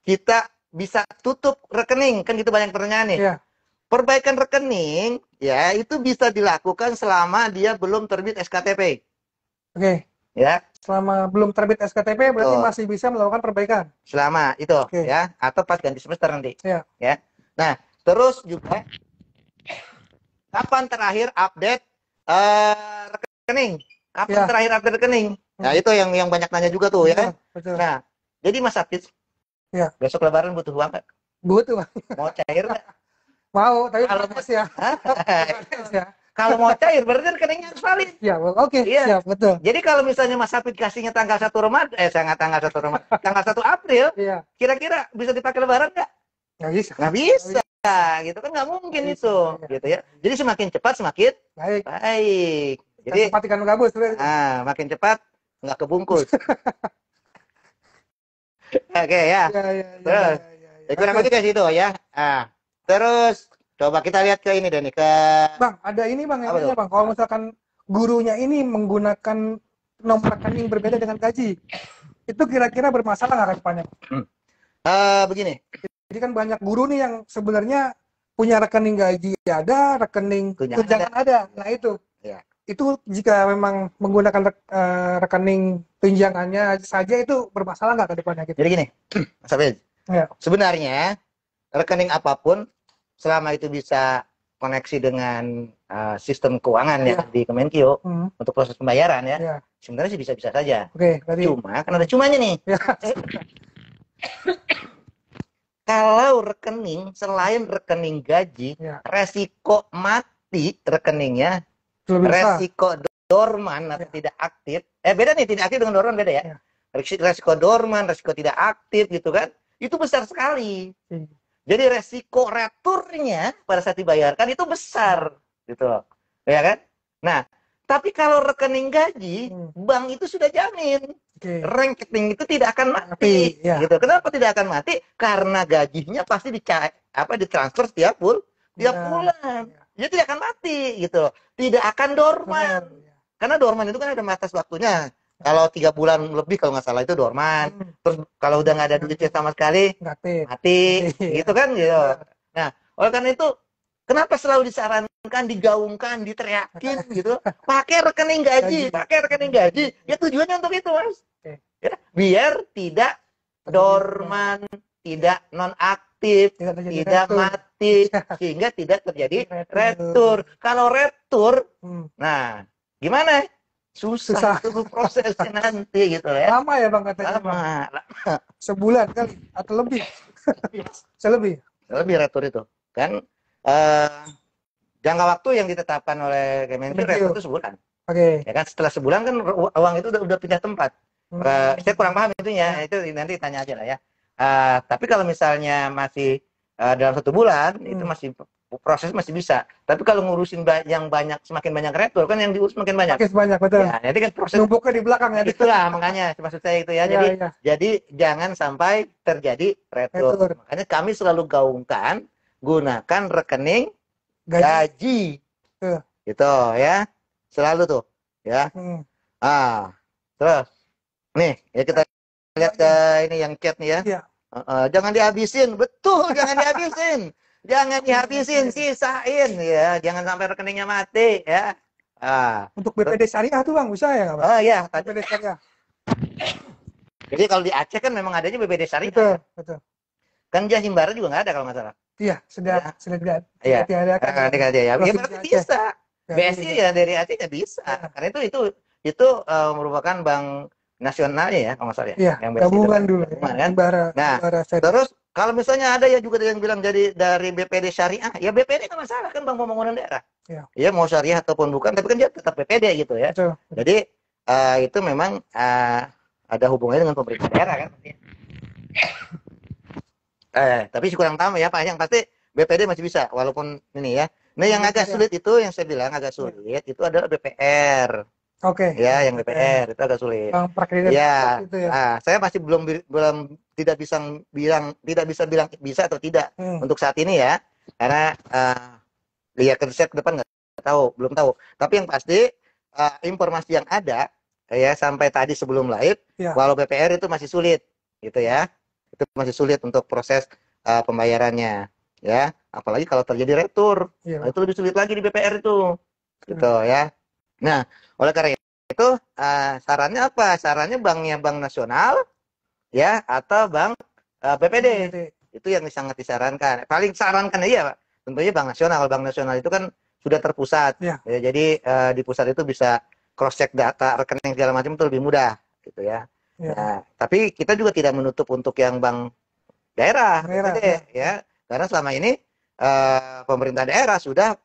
kita bisa tutup rekening? Kan gitu banyak pertanyaan nih. Perbaikan rekening ya itu bisa dilakukan selama dia belum terbit SKTP. Oke. Ya. Selama belum terbit SKTP berarti masih bisa melakukan perbaikan. Selama itu ya, atau pas ganti semester nanti. Ya. Nah, terus juga kapan terakhir update rekening? Kapan terakhir update rekening? Nah, itu yang banyak nanya juga tuh ya. Betul. Nah, jadi Mas Apit, besok lebaran butuh uang nggak? Butuh. Mau cair nggak? Mau, tapi kalau ya. Kalau mau cair berarti rekeningnya harus valid. Ya, oke. Siap, betul. Jadi kalau misalnya Mas Apit kasihnya tanggal 1 Ramadan, tanggal 1 April, kira-kira bisa dipakai lebaran nggak? Nggak bisa. Nggak bisa. Gitu kan nggak mungkin itu, gitu ya. Jadi semakin cepat semakin baik. Jadi cepat ikan gabus. Makin cepat nggak kebungkus. Oke ya. Terus, kurang lebih ke situ ya. Terus coba kita lihat ke ini deh nih ke. Bang, ada ini Bang yang nanya Bang. Kalau misalkan gurunya ini menggunakan nomor rekening berbeda dengan gaji, itu kira-kira bermasalah nggak ke depannya? Begini. Jadi kan banyak guru nih yang sebenarnya punya rekening gaji ada, rekening tunjangan ada. Nah itu. Ya. Itu jika memang menggunakan rekening tunjangannya saja itu bermasalah nggak ke depannya gitu? Jadi gini, Mas Abed, sebenarnya rekening apapun selama itu bisa koneksi dengan sistem keuangan ya di Kemenkeu untuk proses pembayaran ya, sebenarnya sih bisa-bisa saja. Cuma kan ada cumanya nih. Kalau rekening selain rekening gaji, resiko mati rekeningnya, resiko dorman atau tidak aktif, beda nih, tidak aktif dengan dorman beda ya. Resiko dorman, resiko tidak aktif gitu kan, itu besar sekali. Jadi resiko returnya pada saat dibayarkan itu besar gitu loh, ya kan? Nah, tapi kalau rekening gaji, bank itu sudah jamin. Rekening itu tidak akan mati, gitu. Kenapa tidak akan mati? Karena gajinya pasti ditransfer setiap bulan. Dia tidak akan mati, gitu. Tidak akan dorman. Karena dorman itu kan ada batas waktunya. Kalau 3 bulan lebih kalau nggak salah itu dorman. Terus kalau udah nggak ada duitnya sama sekali, mati, gitu kan, gitu. Nah, oleh karena itu, kenapa selalu disarankan, digaungkan, diteriakin gitu? Pakai rekening gaji, Ya tujuannya untuk itu, Mas. Ya, biar tidak dorman, tidak nonaktif, tidak mati, sehingga tidak terjadi retur. Kalau retur, nah gimana? Susah itu prosesnya nanti gitu ya. Lama ya Bang katanya. Lama. Sebulan kali atau lebih. Lebih retur itu. Kan jangka waktu yang ditetapkan oleh Kemenkeu retur itu sebulan. Ya kan setelah sebulan kan uang itu udah pindah tempat. Saya kurang paham itunya. Itu nanti tanya aja lah ya. Tapi kalau misalnya masih dalam 1 bulan itu masih proses masih bisa. Tapi kalau ngurusin yang banyak, semakin banyak retur kan yang diurus makin banyak. Makin banyak, betul. Ya, nanti kan proses numpuknya di belakang ya. itulah makanya maksud saya itu ya. Jadi jangan sampai terjadi retur. Makanya kami selalu gaungkan gunakan rekening gaji. Gitu ya. Selalu tuh, ya. Terus nih, ya kita lihat ke ini yang chat nih ya. Jangan dihabisin, betul, jangan dihabisin. Jangan dihabisin, sisain ya. Jangan sampai rekeningnya mati ya. Untuk BPD Syariah tuh Bang, bisa ya nggak Bang? Oh iya, BPD Syariah. Jadi kalau di Aceh kan memang adanya BPD Syariah. Betul. Kan Himbara juga nggak ada kalau nggak salah. Iya, sudah tidak ada kan. Ya berarti bisa. BSI ya dari Aceh ya bisa. Karena itu merupakan bank nasionalnya ya kalau nggak salah ya. Iya, gabungan dulu. Kan? Nah, terus kalau misalnya ada ya juga yang bilang jadi dari BPD Syariah, ya BPD kan masalah kan Bank Pembangunan Daerah. Ya mau syariah ataupun bukan, tapi kan dia tetap BPD gitu ya. Betul. Jadi itu memang ada hubungannya dengan pemerintah daerah kan. Tapi kurang tahu ya Pak, yang pasti BPD masih bisa walaupun ini ya. Nah yang agak sulit itu yang saya bilang agak sulit itu adalah BPR. Ya yang BPR itu agak sulit. Ya. Saya masih belum tidak bisa bilang bisa atau tidak untuk saat ini ya. Karena lihat riset ke depan belum tahu. Tapi yang pasti informasi yang ada ya sampai tadi sebelum live, walau BPR itu masih sulit gitu ya. Itu masih sulit untuk proses pembayarannya ya, apalagi kalau terjadi retur. Nah, itu lebih sulit lagi di BPR itu gitu ya. Nah oleh karena itu sarannya apa? Sarannya banknya bank nasional ya atau bank BPD itu yang sangat disarankan. Paling sarankan ya Pak, tentunya bank nasional. Bank nasional itu kan sudah terpusat ya, jadi di pusat itu bisa cross check data rekening segala macam itu lebih mudah gitu ya. Nah, tapi kita juga tidak menutup untuk yang bank daerah ya. Karena selama ini pemerintah daerah sudah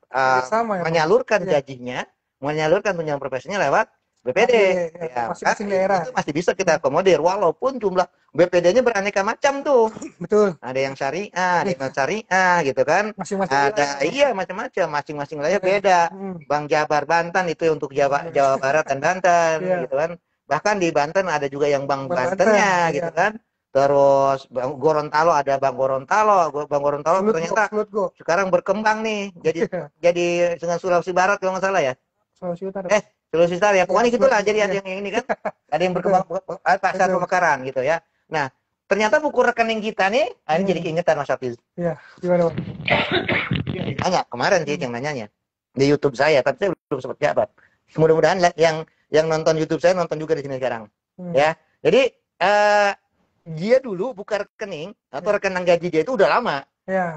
menyalurkan gajinya, menyalurkan tunjangan profesinya lewat BPD. Masing-masing daerah itu masih bisa kita akomodir walaupun jumlah BPD-nya beraneka macam tuh. Betul. Ada yang syariah, ada yang syariah gitu kan. Masing-masing ada macam-macam, masing-masing wilayah beda. Bank Jabar Banten itu untuk Jawa Barat dan Banten gitu kan. Bahkan di Banten ada juga yang Bank Bantennya gitu kan. Terus Bang Gorontalo ada Bang Gorontalo. Bang Gorontalo ternyata sekarang berkembang nih jadi dengan Sulawesi Barat kalau nggak salah ya. Sulawesi Utara. Sulawesi Utara ya. Pokoknya gitulah. Jadi ada yang ini kan. Ada yang berkembang pasar pemekaran gitu ya. Nah, ternyata buku rekening kita nih, ini jadi keingetan Mas Hafiz. Iya, gimana Bang? Nanya kemarin sih yang nanyanya di YouTube saya, tapi saya belum sempat jawab. Mudah-mudahan yang nonton YouTube saya nonton juga di sini sekarang. Ya. Jadi dia dulu buka rekening atau rekening gaji dia itu udah lama.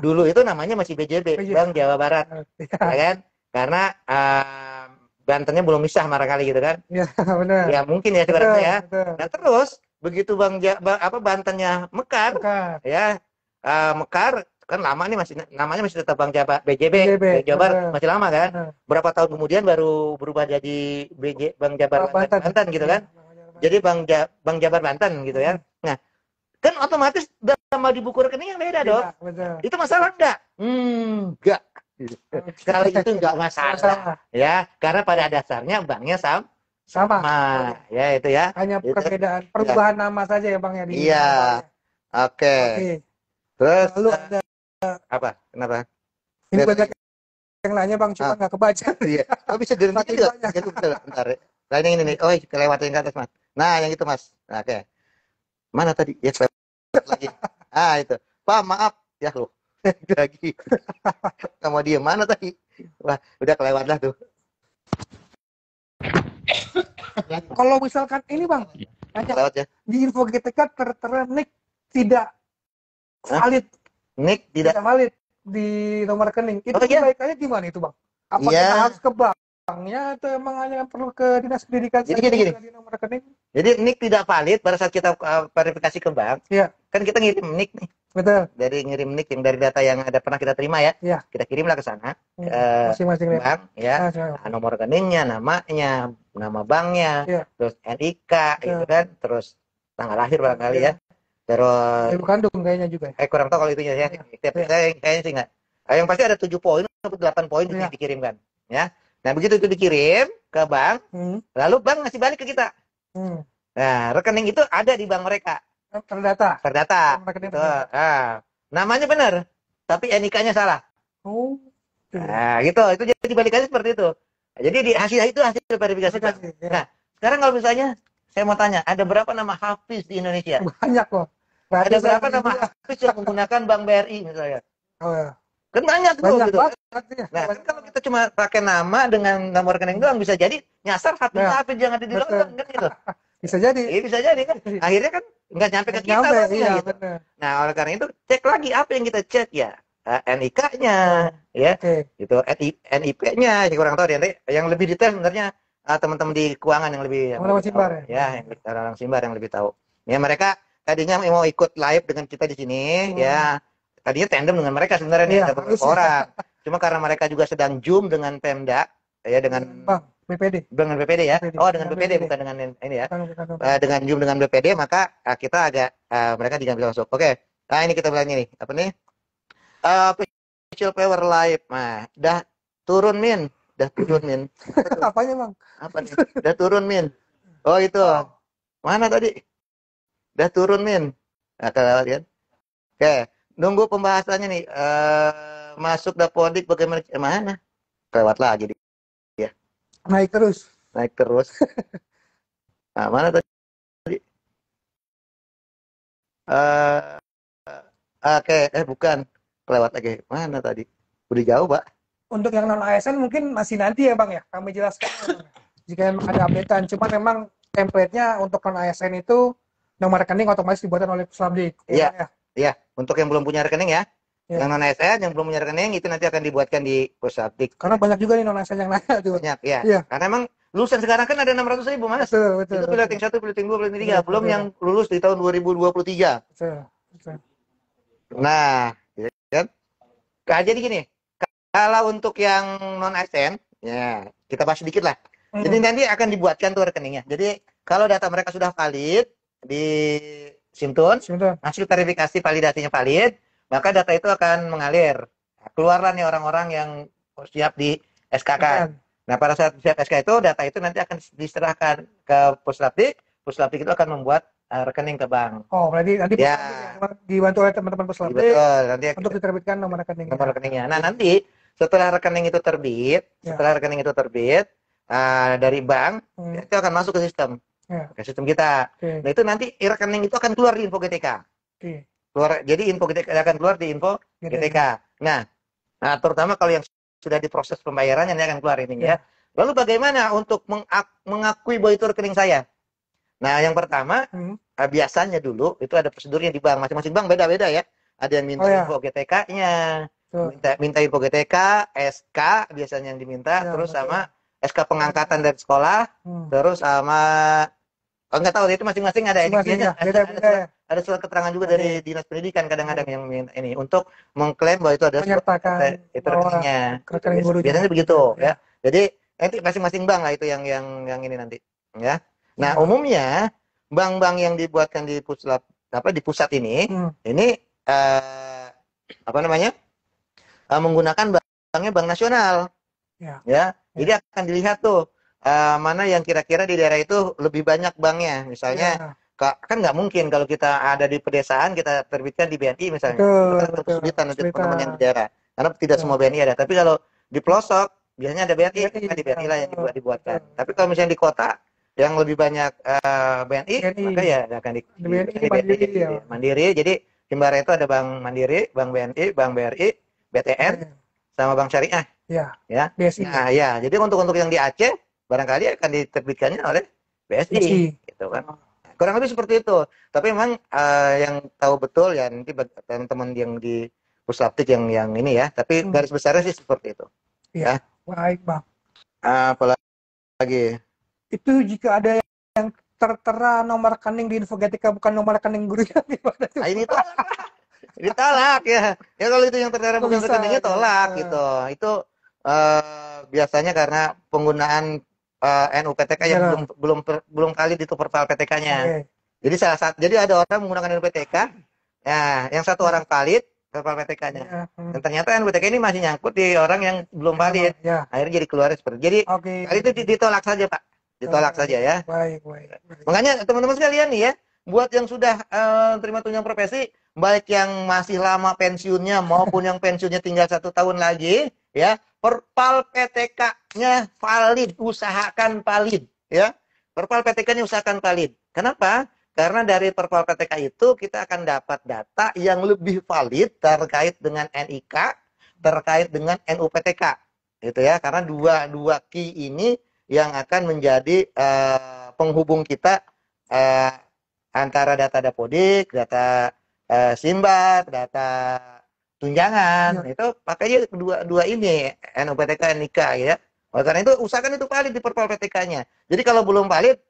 Dulu itu namanya masih BJB, Bank Jawa Barat. Ya kan? Karena Bantennya belum misah barangkali gitu kan. Ya, benar. Ya mungkin ya sebenarnya ya. Nah, terus begitu Bantennya mekar. Ya. Mekar kan lama nih namanya masih tetap Bank BJB, Jawa Barat masih lama kan. Berapa tahun kemudian baru berubah jadi Bank Jabar Banten gitu kan. Jadi Bank Jabar Banten gitu ya. Nah, kan otomatis nama di buku rekening yang beda dong. Itu masalah enggak? Enggak. Kalau itu enggak masalah ya, karena pada dasarnya banknya sama. Ya itu ya. Hanya perbedaan perubahan nama saja ya Bang ya. Iya. Oke. Terus lalu ada apa? Kenapa? Ini banyak yang nanya Bang, cuma nggak kebaca. Iya. Oh, bisa direnti juga. Bentar. Nah, ini nih. Oh, kelewat yang ke atas, Mas. Nah, yang itu, Mas. Nah, oke. Mana tadi? Ya, lagi. Itu. Pak, maaf. Ya, loh. Lagi. Kamu dia mana tadi? Wah, udah kelewat lah tuh. Kalau misalkan ini, Bang. Kelewat ya. Di info GTK tertera NIK tidak valid. NIK tidak valid di nomor rekening. Itu kebaikannya gimana itu, Bang? Apa kita harus ke banknya atau emang hanya perlu ke dinas pendidikan saja di nomor rekening? Jadi NIK tidak valid pada saat kita verifikasi ke bank. Iya. Kan kita ngirim NIK nih. Betul. Dari ngirim NIK yang dari data yang ada pernah kita terima ya. Iya. Kita kirimlah ke sana. Masing-masing bank ya. Nomor rekeningnya, namanya, nama banknya, terus NIK gitu kan, terus tanggal lahir barangkali ya. Terus ibu kandung kayaknya juga. Kurang tahu kalau itunya ya. Kayaknya sih enggak. Yang pasti ada 7 poin atau 8 poin yang dikirimkan, ya. Nah, begitu itu dikirim ke bank, lalu bank ngasih balik ke kita. Nah, rekening itu ada di bank mereka. Terdata. Gitu. Nah, namanya benar, tapi NIK-nya salah. Oh. Nah, gitu. Itu jadi balikannya seperti itu. Nah, jadi di hasil itu hasil verifikasi. Ya. Nah, sekarang kalau misalnya saya mau tanya, ada berapa nama Hafiz di Indonesia? Banyak kok. Ada berapa nama Hafiz yang menggunakan Bank BRI misalnya? Oh ya. Kan banyak tuh gitu. Nah, kan kalau kita cuma pakai nama dengan nomor rekening doang bisa jadi nyasar Hafiz jangan didownload kan gitu. Bisa jadi. Iya, bisa jadi kan. Akhirnya kan nggak nyampe ke kita. Iya, gitu. Nah, oleh karena itu cek lagi apa yang kita cek ya. NIK-nya, ya, gitu, NIP-nya, kurang tahu dia. Yang lebih detail sebenarnya teman-teman di keuangan yang lebih, orang Simbar ya, orang Simbar yang lebih tahu. Ya, mereka tadinya mau ikut live dengan kita di sini, ya, tadinya tandem dengan mereka sebenarnya nih, ada beberapa orang. Cuma karena mereka juga sedang zoom dengan Pemda, ya, dengan BPD. Dengan BPD ya. Oh, dengan BPD bukan dengan ini ya. Dengan zoom dengan BPD maka kita agak mereka tidak bisa masuk. Oke. Nah, ini kita bilang ini apa nih? Official Power Live. Nah, dah turun Min. Apanya, Bang? Apa nih? Dah turun Min. Oh, itu. Mana tadi? Dah turun Min. Nah, kita lihat. Oke, nunggu pembahasannya nih. Masuk Dapodik bagaimana? Mana? Lewat lagi dia. Naik terus. Nah, mana tadi? Oke, bukan. Kelewat lagi. Mana tadi? Udah jauh, Pak. Untuk yang non ASN mungkin masih nanti ya, Bang ya. Kami jelaskan jika ada updatean. Cuma memang template-nya untuk non ASN itu nomor rekening otomatis dibuatkan oleh Puslabdik. Iya. Iya, untuk yang belum punya rekening ya. Yang non ASN yang belum punya rekening itu nanti akan dibuatkan di Puslabdik. Karena banyak juga nih non ASN yang nanya tuh. Banyak, ya. Karena emang lulusan sekarang kan ada 600.000, Mas. Betul. Itu piloting 1, piloting 2, piloting 3. Belum yang lulus di tahun 2023. Betul. Nah, kan? Jadi gini, kalau untuk yang non ASN, ya kita bahas sedikit lah. Jadi nanti akan dibuatkan tuh rekeningnya. Jadi kalau data mereka sudah valid di Simtun, hasil verifikasi validasinya valid, maka data itu akan mengalir. Keluarlah nih orang-orang yang siap di SK-kan. Nah, pada saat siap SK itu, data itu nanti akan diserahkan ke Puslabdik. Puslabdik itu akan membuat rekening ke bank. Oh, berarti nanti dibantu oleh teman-teman Puslabdik. Betul, nanti untuk diterbitkan nomor rekeningnya. Nomor rekeningnya. Nah, nanti setelah rekening itu terbit, dari bank, itu akan masuk ke sistem. Ke sistem kita. Nah, itu nanti rekening itu akan keluar di info GTK. Jadi info GTK akan keluar di info GTK. Nah, terutama kalau yang sudah diproses pembayarannya ini akan keluar ini ya. Lalu bagaimana untuk mengakui bahwa itu rekening saya? Nah, yang pertama, biasanya dulu itu ada prosedurnya di bank. Masing-masing bank beda-beda ya. Ada yang minta info GTK-nya, minta info GTK, SK biasanya yang diminta, terus sama SK pengangkatan dari sekolah, terus sama nggak tahu itu masing-masing ada ada surat keterangan juga dari Dinas Pendidikan kadang-kadang yang ini untuk mengklaim bahwa itu ada itu rekeningnya. Biasanya begitu ya. Jadi nanti masing-masing bank lah itu yang ini nanti ya. Nah, umumnya bank-bank yang dibuatkan di pusat ini menggunakan banknya bank nasional. Ya. Jadi akan dilihat tuh mana yang kira-kira di daerah itu lebih banyak banknya. Misalnya kan nggak mungkin kalau kita ada di pedesaan kita terbitkan di BNI misalnya. Itu kesulitan untuk teman-teman yang di daerah. Karena tidak semua BNI ada. Tapi kalau di pelosok biasanya ada BNI, kan di BNI lah yang dibuatkan. Tapi kalau misalnya di kota yang lebih banyak BNI, maka ya akan di Mandiri. Jadi Himbara itu ada Bank Mandiri, Bank BNI, Bank BRI, BTN, sama Bank Syariah. Ya. BSI. Nah, ya. Jadi untuk yang di Aceh barangkali akan diterbitkannya oleh BSI. Gitu kan. Kurang lebih seperti itu. Tapi memang yang tahu betul ya nanti teman-teman yang di Puslabdik yang ini ya. Tapi garis besarnya sih seperti itu. Ya. Baik, Bang. Apalagi itu jika ada yang tertera nomor rekening di info GTK bukan nomor rekening gurunya gimana? Ini tolak. Ini tolak ya. Ya kalau itu yang tertera bukan rekeningnya tolak gitu. Itu biasanya karena penggunaan NUPTK yang belum kali ditukar file PTK-nya. Jadi jadi ada orang menggunakan NUPTK. Nah, yang satu orang valid, perpal PTK-nya. Ya. Dan ternyata NUPTK ini masih nyangkut di orang yang belum valid. Ya. Akhirnya jadi keluar seperti itu. Jadi kali itu ditolak saja, Pak. Ditolak saja ya. Baik. Makanya teman-teman sekalian nih ya, buat yang sudah terima tunjangan profesi, baik yang masih lama pensiunnya maupun yang pensiunnya tinggal 1 tahun lagi, ya, perpal PTK-nya valid, usahakan valid, ya. Perpal PTK-nya usahakan valid. Kenapa? Karena dari perpal PTK itu kita akan dapat data yang lebih valid terkait dengan NIK, terkait dengan NUPTK, gitu ya. Karena dua key ini yang akan menjadi penghubung kita antara data Dapodik, data Simbat, data tunjangan, itu pakainya dua ini, NUPTK, NIK, ya. Oleh karena itu usahakan itu valid di perpal PTK-nya. Jadi kalau belum valid,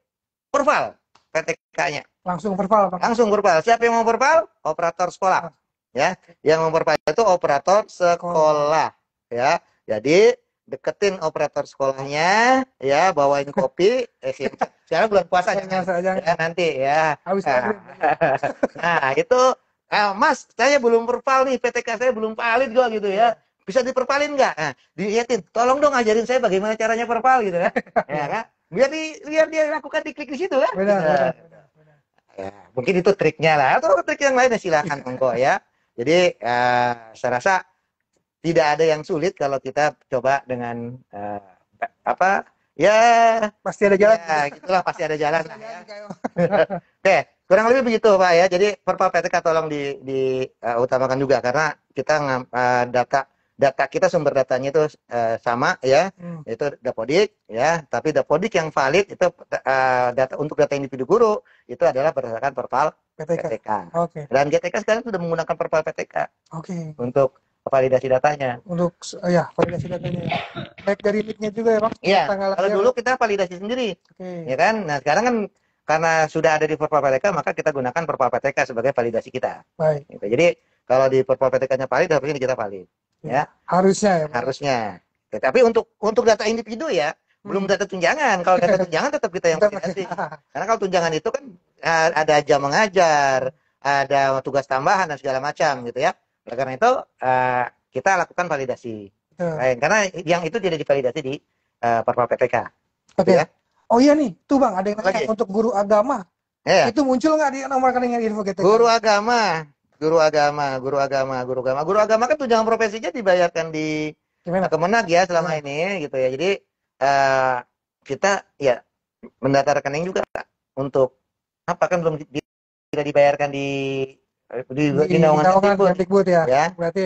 perpal PTK-nya. Langsung perpal, Bang. Langsung perpal. Siapa yang mau perpal? Operator sekolah. Ya, yang mau perpal itu operator sekolah. Ya, jadi deketin operator sekolahnya, ya, bawain kopi. Sekarang bulan puasa ya, nanti ya. Nah, itu Mas, saya belum perpal nih, PTK saya belum valid kok gitu ya. Bisa diperpalin nggak? Nah, dilihatin, tolong dong ajarin saya bagaimana caranya perpal gitu ya. Ya kan? Biar dia lakukan, diklik di situ kan. Benar. Ya, mungkin itu triknya lah, atau trik yang lainnya silakan monggo ya. Jadi saya rasa tidak ada yang sulit kalau kita coba dengan ya pasti ada jalan. Ya, gitulah, pasti ada jalan lah ya. Oke, kurang lebih begitu Pak ya. Jadi perpal PTK tolong diutamakan juga karena kita data kita, sumber datanya itu sama ya, itu Dapodik ya, tapi Dapodik yang valid itu untuk data individu guru itu adalah berdasarkan perpal PTK. Okay. Dan GTK sekarang sudah menggunakan perpal PTK. Oke. Untuk validasi datanya. Untuk validasi datanya. Baik dari NIK-nya juga ya, Bang. Iya. Kalau dulu kita validasi sendiri. Ya kan? Nah, sekarang kan karena sudah ada di perpal PTK, maka kita gunakan perpal PTK sebagai validasi kita. Baik. Gitu. Jadi kalau di perpal PTK-nya valid, harusnya kita valid. Ya. Harusnya ya, Bang. Harusnya. Tapi untuk data individu ya, belum data tunjangan. Kalau data tunjangan tetap kita yang validasi. Karena kalau tunjangan itu kan ada jam mengajar, ada tugas tambahan dan segala macam gitu ya. Oleh karena itu kita lakukan validasi. Karena yang itu tidak divalidasi di perpal PTK. Oke. Gitu ya. Oh iya nih, tuh Bang, ada yang nanya untuk guru agama. Ya. Itu muncul nggak di nomor rekening info GTK? Guru agama kan tunjangan profesinya dibayarkan di Kemenag ya selama ini gitu ya. Jadi kita ya mendata rekening juga untuk apa kan belum tidak dibayarkan di naungan Kemdikbud ya. Berarti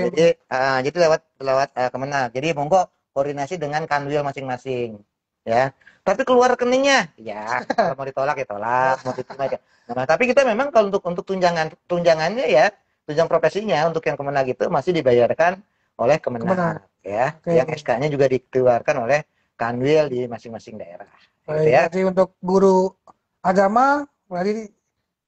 jadi lewat Kemenag. Jadi monggo koordinasi dengan kanwil masing-masing ya. Tapi keluar rekeningnya ya, kalau mau ditolak ya tolak, mau diterima ya. Nah, tapi kita memang kalau untuk tunjangannya ya, tunjangan profesinya untuk yang Kemenag itu masih dibayarkan oleh Kemenag ya. Yang SK-nya juga dikeluarkan oleh kanwil di masing-masing daerah. Gitu ya. Jadi untuk guru agama berarti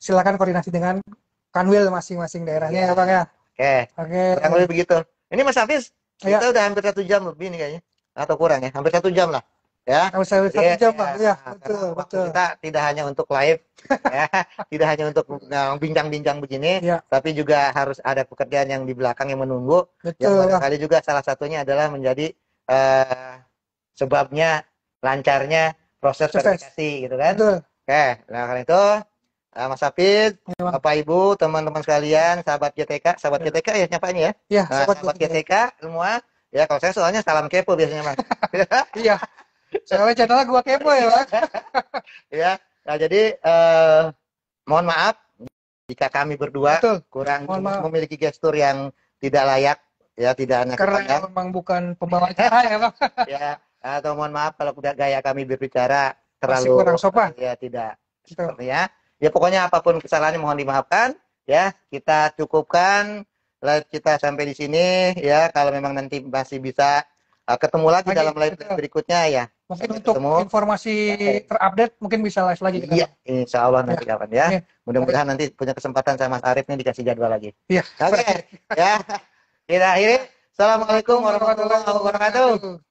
silakan koordinasi dengan kanwil masing-masing daerahnya ya Bang ya. Oke. Kurang lebih begitu. Ini Mas Hafiz, kita udah hampir 1 jam lebih nih kayaknya. Atau kurang ya, hampir 1 jam lah. Ya. Hampir 1 jam Bang. Ya, betul. Kita tidak hanya untuk live ya, tidak hanya untuk bincang-bincang begini, tapi juga harus ada pekerjaan yang di belakang yang menunggu. Yang barangkali juga salah satunya adalah menjadi sebabnya lancarnya proses verifikasi gitu kan. Oke, nah karena itu Mas Hafiz, Bapak Ibu, teman-teman sekalian, sahabat GTK ya nyapanya ya. Iya, sahabat GTK semua. Ya kalau saya soalnya salam kepo biasanya Bang. Iya. Soalnya channelnya gua kepo ya Bang. Ya, nah jadi mohon maaf jika kami berdua kurang memiliki gestur yang tidak layak ya, tidak enak. Karena memang bukan pembawa acara ya Bang. Ya, atau mohon maaf kalau gaya kami berbicara terlalu kurang sopan. Ya tidak. Sepertinya. Ya pokoknya apapun kesalahannya mohon dimaafkan ya. Kita cukupkan live kita sampai di sini ya. Kalau memang nanti masih bisa ketemu lagi dalam live berikutnya ya. Mungkin untuk informasi terupdate mungkin bisa live lagi. Iya, insya Allah nanti kapan ya. Mudah-mudahan nanti punya kesempatan sama Mas Arif nih dikasih jadwal lagi. Iya. Oke. Ya. Kita akhiri. Assalamualaikum warahmatullahi wabarakatuh.